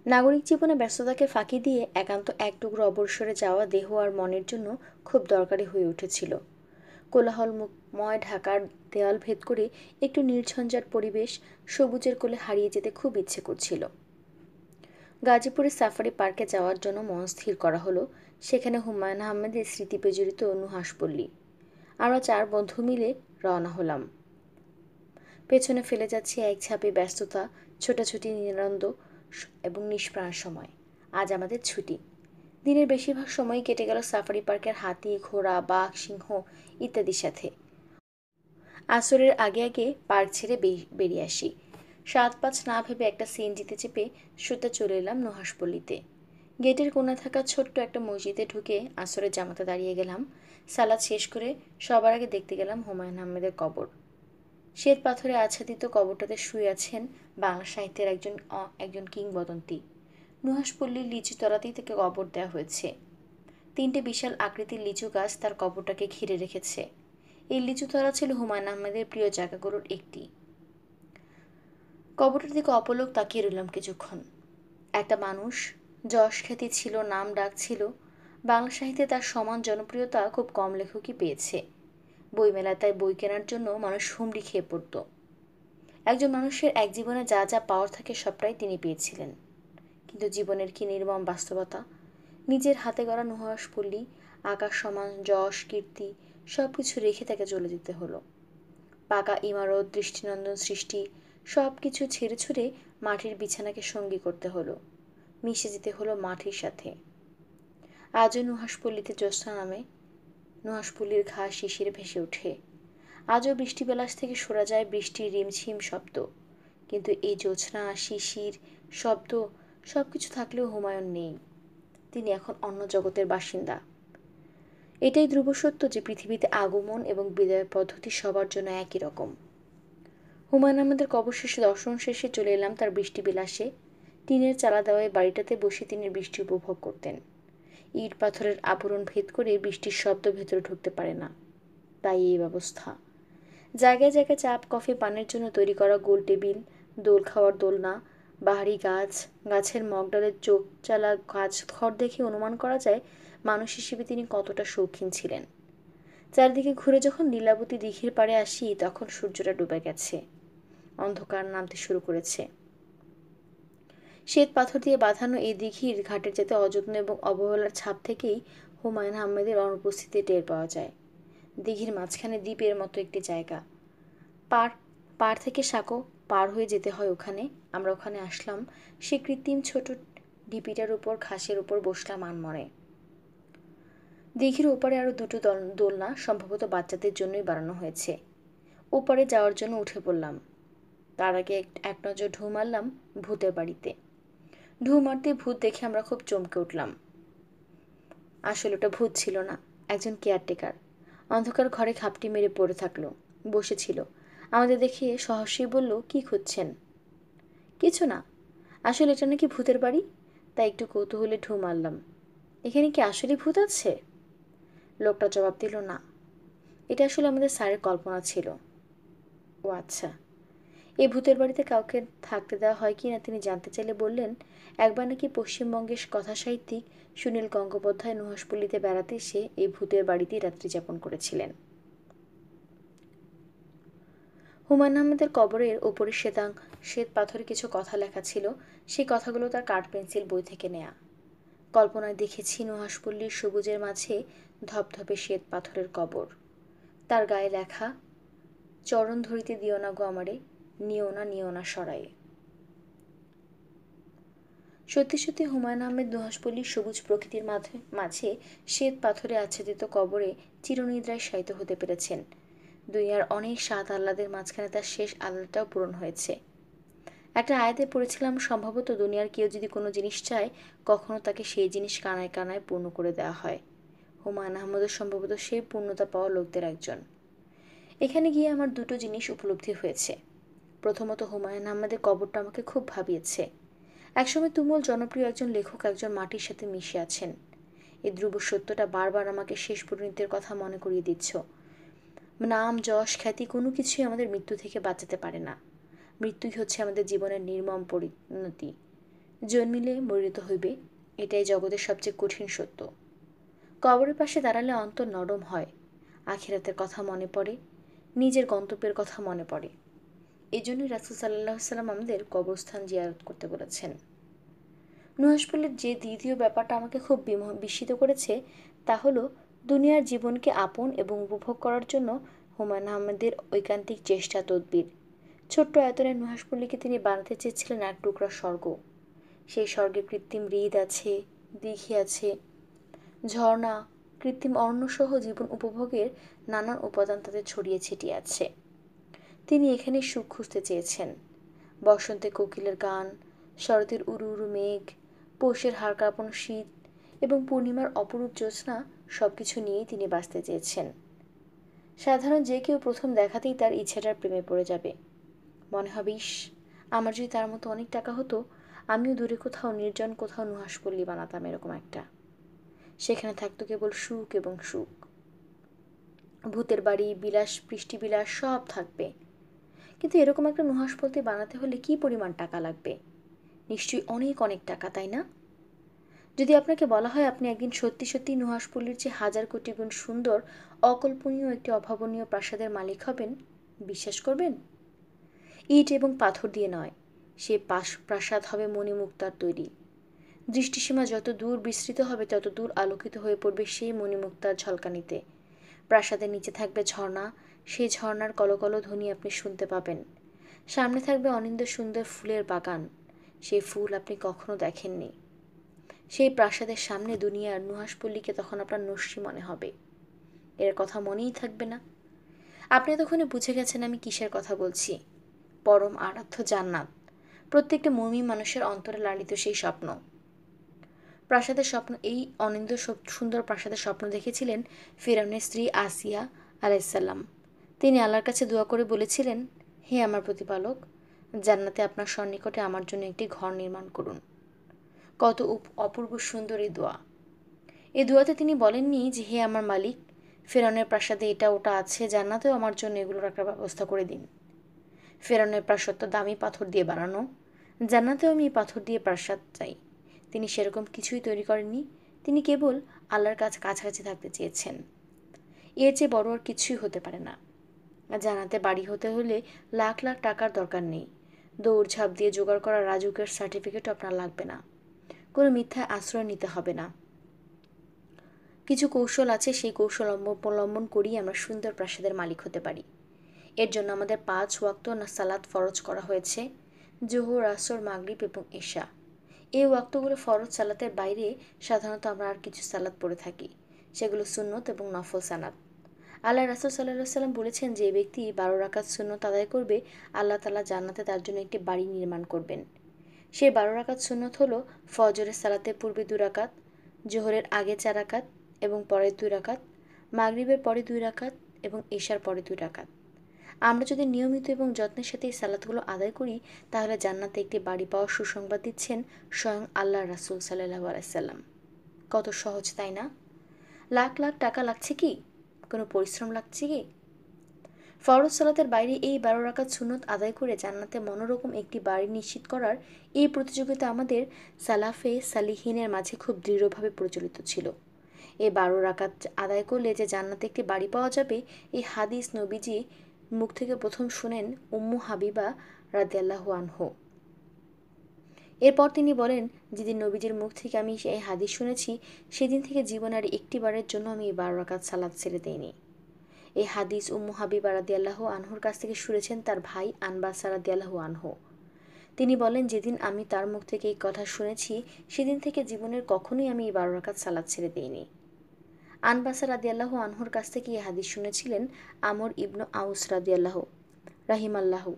Speaker 1: নাগরিক জীবনে ব্যস্ততাকে ফাঁকি দিয়ে একান্ত এক টুকরো অবসরে যাওয়া দেহ আর মনের জন্য খুব দরকারি হয়ে উঠেছিল। কোলাহলময় ঢাকার দেয়াল ভেদ করে একটু নির্ঝঞ্ঝাট পরিবেশ, সবুজের কোলে হারিয়ে যেতে খুব ইচ্ছে করছিল। গাজীপুরের সাফারি পার্কে যাওয়ার জন্য মন স্থির করা হলো। সেখানে হুমায়ুন আহমেদের স্মৃতি বিজড়িত নুহাসপল্লী। আমরা 4 বন্ধু মিলে রওনা হলাম। পেছনে ফেলে যাচ্ছে এক ঝাঁপে ব্যস্ততা, ছোটাছুটি, নিরানন্দ এবং নিষ্প্রাণ সময়। আজ আমাদের ছুটি। দিনের বেশিরভাগ সময় কেটে গেল সাফারি পার্কের হাতি, ঘোড়া, বাঘ, সিংহ ইত্যাদির সাথে। আসরের আগে আগে পার্ক ছেড়ে বেরিয়ে আসি। 7-5 না ভেবে একটা সিএনজিতে চেপে সোজা চলে এলাম নুহাসপল্লীতে। গেটের কোণায় থাকা ছোট্ট একটা মসজিদে ঢুকে আসরের জামাতে দাঁড়িয়ে গেলাম। সালাদ শেষ করে সবার আগে দেখতে গেলাম হুমায়ুন আহমেদের কবর। শ্বেত পাথরে আচ্ছাদিত কবরটাতে শুয়ে আছেন বাংলা সাহিত্যের একজন কিংবদন্তি। নুহাসপল্লীর লিচু তলাতেই তাকে কবর দেওয়া হয়েছে। 3টে বিশাল আকৃতির লিচু গাছ তার কবরটাকে ঘিরে রেখেছে। এই লিচুতলা ছিল হুমায়ুন আহমেদের প্রিয় জায়গাগুলোর একটি। কবরটার দিকে অপলক তাকিয়ে রইলাম কিছুক্ষণ। একটা মানুষ, যশ খ্যাতি ছিল, নাম ডাক ছিল। বাংলা সাহিত্যে তার সমান জনপ্রিয়তা খুব কম লেখকই পেয়েছে। বইমেলায় তাই বই কেনার জন্য মানুষ হুমড়ি খেয়ে পড়ত। একজন মানুষের এক জীবনে যা যা পাওয়ার থাকে সবটাই তিনি পেয়েছিলেন। কিন্তু জীবনের কি নির্মম বাস্তবতা! নিজের হাতে গড়া নুহাসপল্লী, আকাশ সমান যশ কীর্তি সব কিছু রেখে তাকে চলে যেতে হলো। পাকা ইমারত, দৃষ্টিনন্দন সৃষ্টি সব কিছু ছেড়ে ছুড়ে মাটির বিছানাকে সঙ্গী করতে হলো, মিশে যেতে হলো মাটির সাথে। আজও নুহাসপল্লীতে জ্যোৎস্না নামে, নুহাসপল্লীর ঘাস শিশিরে ভেসে ওঠে। আজও বৃষ্টিবেলাস থেকে সরা যায় বৃষ্টির রিমঝিম শব্দ। কিন্তু এই জ্যোৎস্না, শিশির, শব্দ সব কিছু থাকলেও হুমায়ুন নেই। তিনি এখন অন্য জগতের বাসিন্দা। এটাই ধ্রুব সত্য যে পৃথিবীতে আগমন এবং বিদায়ের পদ্ধতি সবার জন্য একই রকম। হুমায়ুন আহমেদের কবর শেষে দর্শন শেষে চলে এলাম তার বৃষ্টি বিলাসে। টিনের চালা দেওয়া বাড়িটাতে বসে তিনি বৃষ্টি উপভোগ করতেন। ইট পাথরের আবরণ ভেদ করে বৃষ্টির শব্দ ভেতরে ঢুকতে পারে না, তাই এই ব্যবস্থা। জায়গায় জায়গায় চাপ কফি পানের জন্য তৈরি করা গোল টেবিল, দোল খাওয়ার দোলনা, বাহারি গাছ, গাছের মগডালের চোখ চালা গাছ ঘর দেখে অনুমান করা যায় মানুষ হিসেবে তিনি কতটা শৌখিন ছিলেন। চারদিকে ঘুরে যখন লীলাবতী দিঘির পাড়ে আসি তখন সূর্যটা ডুবে গেছে, অন্ধকার নামতে শুরু করেছে। শ্বেত পাথর দিয়ে বাঁধানো এই দিঘির ঘাটের যাতে অযত্ন এবং অবহেলার ছাপ থেকেই হুমায়ুন আহমেদের অনুপস্থিতি টের পাওয়া যায়। দিঘির মাঝখানে দ্বীপের মতো একটি জায়গা, পার থেকে সাঁকো পার হয়ে যেতে হয় ওখানে। আমরা ওখানে আসলাম, সে কৃত্রিম ছোট ঢিপিটার উপর ঘাসের উপর বসলাম আনমনে। দিঘির ওপারে আরও দুটো দোলনা সম্ভবত বাচ্চাদের জন্যই বানানো হয়েছে। ওপারে যাওয়ার জন্য উঠে পড়লাম। তার আগে এক নজর ঢু মারলাম ভূতের বাড়িতে। ঢু মারতে ভূত দেখে আমরা খুব চমকে উঠলাম। আসলে ওটা ভূত ছিল না, একজন কেয়ারটেকার। অন্ধকার ঘরে খাপটি মেরে পড়ে থাকলো, বসেছিল। আমাদের দেখে সহসেই বলল, কি খুঁজছেন? কিছু না, আসলে এটা নাকি ভূতের বাড়ি, তাই একটু কৌতূহলে ঢু মারলাম। এখানে কি আসলে ভূত আছে? লোকটা জবাব দিল, না, এটা আসলে আমাদের স্যারের কল্পনা ছিল। ও আচ্ছা। এই ভূতের বাড়িতে কাউকে থাকতে দেওয়া হয় কি না তিনি জানতে চাইলে বললেন, একবার নাকি পশ্চিমবঙ্গের কথাসাহিত্যিক সুনীল গঙ্গোপাধ্যায় নুহাশপল্লীতে বেড়াতে এসে এই ভূতের বাড়িতেই রাত্রি যাপন করেছিলেন। হুমায়ুন আহমেদের কবরের ওপরে শ্বেত পাথরে কিছু কথা লেখা ছিল। সেই কথাগুলো তার কাঠ পেন্সিল বই থেকে নেয়া। কল্পনায় দেখেছি নুহাশপল্লীর সবুজের মাঝে ধপধপে শ্বেত পাথরের কবর, তার গায়ে লেখা, চরণ ধরিতে দিও না গো আমারে, নিও না সরায়ে। সত্যি সত্যি হুমায়ুন আহমেদ নুহাশপল্লীর সবুজ প্রকৃতির মাঝে শ্বেত পাথরে আচ্ছাদিত কবরে চিরনিদ্রায় শায়িত হতে পেরেছেন। দুনিয়ার অনেক স্বাদ আহ্লাদের মাঝখানে তার শেষ আহ্লাদটাও পূরণ হয়েছে। একটা আয়াতে পড়েছিলাম, সম্ভবত দুনিয়ার কেউ যদি কোনো জিনিস চায় কখনো তাকে সেই জিনিস কানায় কানায় পূর্ণ করে দেওয়া হয়। হুমায়ুন আহমেদও সম্ভবত সেই পূর্ণতা পাওয়া লোকদের একজন। এখানে গিয়ে আমার দুটো জিনিস উপলব্ধি হয়েছে। প্রথমত, হুমায়ুন আহমেদের কবরটা আমাকে খুব ভাবিয়েছে। একসময় তুমুল জনপ্রিয় একজন লেখক একজন মাটির সাথে মিশে আছেন। এই ধ্রুব সত্যটা বারবার আমাকে শেষ পরিণতির কথা মনে করিয়ে দিচ্ছ। নাম, যশ, খ্যাতি কোনো কিছুই আমাদের মৃত্যু থেকে বাঁচাতে পারে না। মৃত্যুই হচ্ছে আমাদের জীবনের নির্মম পরিণতি। জন্মিলে মরিত হইবে, এটাই জগতের সবচেয়ে কঠিন সত্য। কবরের পাশে দাঁড়ালে অন্তর নরম হয়, আখিরাতের কথা মনে পড়ে, নিজের গন্তব্যের কথা মনে পড়ে। এই জন্যই রাসূল সাল্লাল্লাহু আলাইহি ওয়াসাল্লাম আমাদের কবরস্থান জিয়ারত করতে বলেছেন। নুহাশপল্লীর যে দ্বিতীয় ব্যাপারটা আমাকে খুব বিস্মিত করেছে তা হলো দুনিয়ার জীবনকে আপন এবং উপভোগ করার জন্য হুমায়ুন আহমেদের ঐকান্তিক চেষ্টা তদবির। ছোট্ট আয়তনের নুহাশপল্লীকে তিনি বানাতে চেয়েছিলেন এক টুকরা স্বর্গ। সেই স্বর্গে কৃত্রিম হ্রদ আছে, দিঘি আছে, ঝর্ণা, কৃত্রিম অরণ্যসহ জীবন উপভোগের নানান উপাদান তাতে ছড়িয়ে ছিটিয়ে আছে। তিনি এখানে সুখ খুঁজতে চেয়েছেন। বসন্তে কোকিলের গান, শরতের উড়ু উড়ু মেঘ, পৌষের হাড় কাঁপানো শীত এবং পূর্ণিমার অপরূপ জ্যোৎস্না সবকিছু নিয়েই তিনি বাঁচতে চেয়েছেন। সাধারণ যে কেউ প্রথম দেখাতেই তার ইচ্ছেটার প্রেমে পড়ে যাবে। মনে হবে, ইস, আমার যদি তার মতো অনেক টাকা হতো, আমিও দূরে কোথাও নির্জন কোথাও নুহাশপল্লী বানাতাম এরকম একটা। সেখানে থাকতো কেবল সুখ এবং সুখ। ভূতের বাড়ি, বিলাস, বৃষ্টিবিলাস সব থাকবে। কিন্তু এরকম একটা নুহাশপল্লী বানাতে হলে কি পরিমাণ টাকা লাগবে? নিশ্চয়ই অনেক অনেক টাকা, তাই না? যদি আপনাকে বলা হয় আপনি একদিন সত্যি সত্যি নুহাশপল্লীর চেয়ে হাজার কোটি গুণ সুন্দর, অকল্পনীয় একটি অভাবনীয় প্রাসাদের মালিক হবেন, বিশ্বাস করবেন? ইট এবং পাথর দিয়ে নয়, সে প্রাসাদ হবে মণিমুক্তার তৈরি। দৃষ্টিসীমা যত দূর বিস্তৃত হবে তত দূর আলোকিত হয়ে পড়বে সেই মণিমুক্তার ঝলকানিতে। প্রাসাদের নিচে থাকবে ঝর্ণা, সেই ঝর্ণার কলকল ধ্বনি আপনি শুনতে পাবেন। সামনে থাকবে অনিন্দ্য সুন্দর ফুলের বাগান, সেই ফুল আপনি কখনো দেখেননি। সেই প্রাসাদের সামনে দুনিয়ার নুহাশপল্লীকে তখন আপনার নস্যি মনে হবে। এর কথা মনেই থাকবে না। আপনি তখনই বুঝে গেছেন আমি কিসের কথা বলছি। পরম আরাধ্য জান্নাত, প্রত্যেকটা মুমিন মানুষের অন্তরে লালিত সেই স্বপ্ন। প্রাসাদের স্বপ্ন, এই অনিন্দ্য সুন্দর প্রাসাদের স্বপ্ন দেখেছিলেন ফিরআউনের স্ত্রী আসিয়া আলাইসাল্লাম। তিনি আল্লাহর কাছে দোয়া করে বলেছিলেন, হে আমার প্রতিপালক, জান্নাতে আপনার সন্নিকটে আমার জন্য একটি ঘর নির্মাণ করুন। কত অপূর্ব সুন্দর এই দোয়া। এই দোয়াতে তিনি বলেননি যে হে আমার মালিক, ফেরাউনের প্রাসাদে এটা ওটা আছে, জান্নাতেও আমার জন্য এগুলোর একটা ব্যবস্থা করে দিন। ফেরাউনের প্রাসাদ তো দামি পাথর দিয়ে বানানো, জান্নাতেও আমি পাথর দিয়ে প্রাসাদ চাই। তিনি সেরকম কিছুই তৈরি করেননি। তিনি কেবল আল্লাহর কাছাকাছি থাকতে চেয়েছেন। এর চেয়ে বড় আর কিছুই হতে পারে না। জান্নাতে বাড়ি হতে হলে লাখ লাখ টাকার দরকার নেই। দৌড়ঝাঁপ দিয়ে জোগাড় করা রাজুকের সার্টিফিকেটও আপনার লাগবে না। কোনো মিথ্যায় আশ্রয় নিতে হবে না। কিছু কৌশল আছে, সেই কৌশল অবলম্বন করেই আমরা সুন্দর প্রাসাদের মালিক হতে পারি। এর জন্য আমাদের 5 ওয়াক্ত না সালাত ফরজ করা হয়েছে, জোহর, আসর, মাগরিব এবং এশা। এই ওয়াক্তগুলো ফরজ সালাতের বাইরে সাধারণত আমরা আর কিছু সালাত পড়ে থাকি, সেগুলো সুন্নত এবং নফল সালাত। আল্লাহ রাসূল সাল্লাল্লাহু সাল্লাম বলেছেন, যে ব্যক্তি 12 রাকাত সুন্নত আদায় করবে, আল্লাহ তাআলা জান্নাতে তার জন্য একটি বাড়ি নির্মাণ করবেন। সেই 12 রাকাত সুন্নত হলো ফজরের সালাতের পূর্বে 2 রাকাত, জোহরের আগে 4 রাকাত এবং পরে 2 রাকাত, মাগরিবের পরে 2 রাকাত এবং এশার পরে 2 রাকাত। আমরা যদি নিয়মিত এবং যত্নের সাথে এই সালাতগুলো আদায় করি, তাহলে জান্নাতে একটি বাড়ি পাওয়ার সুসংবাদ দিচ্ছেন স্বয়ং আল্লাহ রাসূল সাল্লাল্লাহু আলাইহি সাল্লাম। কত সহজ, তাই না? লাখ লাখ টাকা লাগছে কি? কোনো পরিশ্রম লাগছে কি? ফরজ সালাতের বাইরে এই 12 রাকাত সুন্নত আদায় করে জান্নাতে মনোরকম একটি বাড়ি নিশ্চিত করার এই প্রতিযোগিতা আমাদের সালাফে সালিহিনের মাঝে খুব দৃঢ়ভাবে প্রচলিত ছিল। এই 12 রাকাত আদায় করলে যে জান্নাতে একটি বাড়ি পাওয়া যাবে, এই হাদিস নবীজি মুখ থেকে প্রথম শুনেন উম্মু হাবিবা রাদিয়াল্লাহু আনহু। এরপর তিনি বলেন, যেদিন নবীজির মুখ থেকে আমি এই হাদিস শুনেছি, সেদিন থেকে জীবনে আর একটি বারের জন্য আমি এই 12 রাকাত সালাত ছেড়ে দেইনি। এই হাদিস উম্মু হাবিবা রাদিয়াল্লাহু আনহুর কাছ থেকে শুনেছেন তার ভাই আনবাসা রাদিয়াল্লাহু আনহু। তিনি বলেন, যেদিন আমি তার মুখ থেকে এই কথা শুনেছি, সেদিন থেকে জীবনের কখনোই আমি এই 12 রাকাত সালাত ছেড়ে দেইনি। আনবাসা রাদিয়াল্লাহু আনহুর কাছ থেকে এই হাদিস শুনেছিলেন আমর ইবনু আউস রাদিয়াল্লাহু রাহিমাল্লাহু।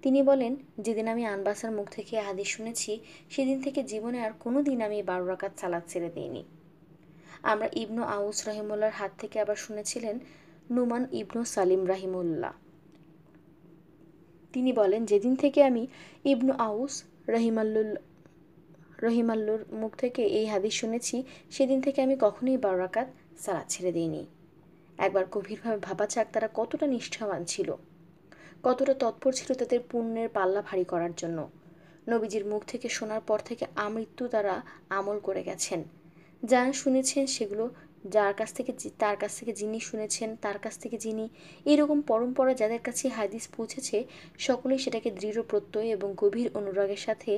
Speaker 1: তিনি বলেন, যেদিন আমি আনবাসার মুখ থেকে এই হাদিস শুনেছি, সেদিন থেকে জীবনে আর কোনো দিন আমি 12 রাকাত সালাত ছেড়ে দিইনি। আমরা ইবনু আউস রাহিমুল্লাহর হাত থেকে আবার শুনেছিলেন নুমান ইবনু সালিম রাহিমুল্লাহ। তিনি বলেন, যেদিন থেকে আমি ইবনু আউস রহিমাল্লুর মুখ থেকে এই হাদিস শুনেছি, সেদিন থেকে আমি কখনোই 12 রাকাত সালাত ছেড়ে দিইনি। একবার গভীরভাবে ভাবা যাক, তারা কতটা নিষ্ঠাবান ছিল, কতটা তৎপর ছিল তাদের পুণ্যের পাল্লা ভারী করার জন্য। নবীজির মুখ থেকে শোনার পর থেকে আমৃত্যু তারা আমল করে গেছেন। যা শুনেছেন সেগুলো তার কাছ থেকে যিনি শুনেছেন, তার কাছ থেকে যিনি, এরকম পরম্পরা যাদের কাছে হাদিস পৌঁছেছে, সকলেই সেটাকে দৃঢ় প্রত্যয় এবং গভীর অনুরাগের সাথে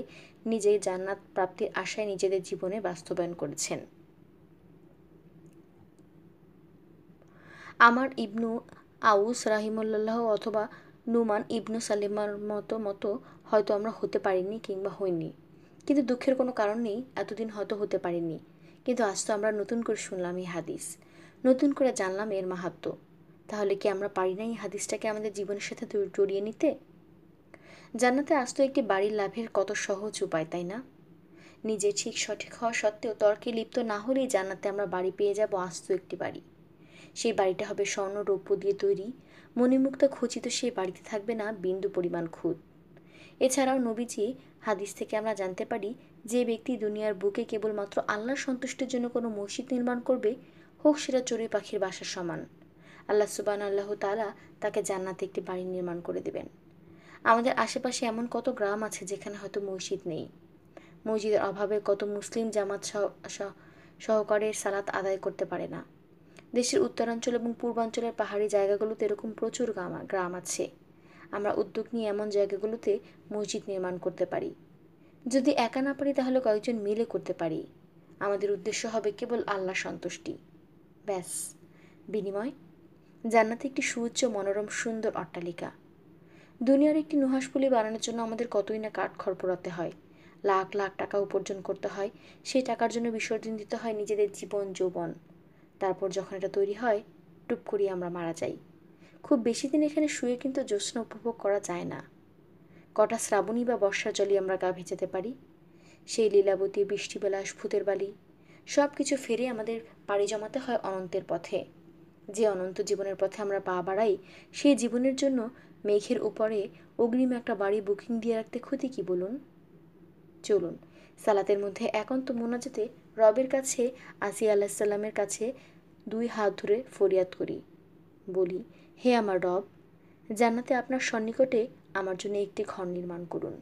Speaker 1: নিজের জান্নাত প্রাপ্তির আশায় নিজেদের জীবনে বাস্তবায়ন করেছেন। আমার ইবনু আউস রাহিমুল্লাহ অথবা নুমান ইবনু সালিমার মতো হয়তো আমরা হতে পারিনি কিংবা হইনি, কিন্তু দুঃখের কোনো কারণ নেই, এতদিন হয়তো হতে পারিনি। কিন্তু আজ তো আমরা নতুন করে শুনলাম এই হাদিস, নতুন করে জানলাম এর মাহাত্ম্য। তাহলে কি আমরা পারি না এই হাদিসটাকে আমাদের জীবনের সাথে জড়িয়ে নিতে? জান্নাতে আজ তো একটি বাড়ির লাভের কত সহজ উপায়, তাই না? নিজে ঠিক সঠিক হওয়া সত্ত্বেও তর্কে লিপ্ত না হলেই জান্নাতে আমরা বাড়ি পেয়ে যাব, আস্ত একটি বাড়ি। সেই বাড়িটা হবে স্বর্ণ রৌপ্য দিয়ে তৈরি, মণিমুক্তা খচিত সেই বাড়িতে থাকবে না বিন্দু পরিমাণ খুঁত। এছাড়াও নবীজি হাদিস থেকে আমরা জানতে পারি, যে ব্যক্তি দুনিয়ার বুকে কেবলমাত্র আল্লাহর সন্তুষ্টির জন্য কোনো মসজিদ নির্মাণ করবে, হোক সেটা চড়ুই পাখির বাসার সমান, আল্লাহ সুবহানাহু তাআলা তাকে জান্নাতে একটি বাড়ি নির্মাণ করে দেবেন। আমাদের আশেপাশে এমন কত গ্রাম আছে যেখানে হয়তো মসজিদ নেই। মসজিদের অভাবে কত মুসলিম জামাত সহকারে সালাত আদায় করতে পারে না। দেশের উত্তরাঞ্চল এবং পূর্বাঞ্চলের পাহাড়ি জায়গাগুলোতে এরকম প্রচুর গ্রাম আছে। আমরা উদ্যোগ নিয়ে এমন জায়গাগুলোতে মসজিদ নির্মাণ করতে পারি। যদি একা না পারি, তাহলে কয়েকজন মিলে করতে পারি। আমাদের উদ্দেশ্য হবে কেবল আল্লাহ সন্তুষ্টি, ব্যাস। বিনিময় জান্নাতে একটি সুউচ্চ মনোরম সুন্দর অট্টালিকা। দুনিয়ার একটি নুহাসপুলি বানানোর জন্য আমাদের কতই না কাঠখড় পোড়াতে হয়, লাখ লাখ টাকা উপার্জন করতে হয়, সেই টাকার জন্য বিসর্জন দিতে হয় নিজেদের জীবন যৌবন। তারপর যখন এটা তৈরি হয়, টুপ করিয়ে আমরা মারা যাই। খুব বেশি দিন এখানে শুয়ে কিন্তু জ্যোৎস্না উপভোগ করা যায় না। কটা শ্রাবণী বা বর্ষার জলই আমরা গা ভেজাতে পারি। সেই লীলাবতী, বৃষ্টিবিলাস, ভূতের বালি সব কিছু ফেরে আমাদের পাড়ি জমাতে হয় অনন্তের পথে। যে অনন্ত জীবনের পথে আমরা পা বাড়াই, সেই জীবনের জন্য মেঘের উপরে অগ্রিম একটা বাড়ি বুকিং দিয়ে রাখতে ক্ষতি কি বলুন? চলুন সালাতের মধ্যে একান্ত মোনাজাতে রবের কাছে, আসিয়া আলাহিসাল্লামের কাছে 2 হাত ধরে ফরিয়াদ করি। বলি, হে আমার রব, জান্নাতে আপনার সন্নিকটে আমার জন্য একটি ঘর নির্মাণ করুন।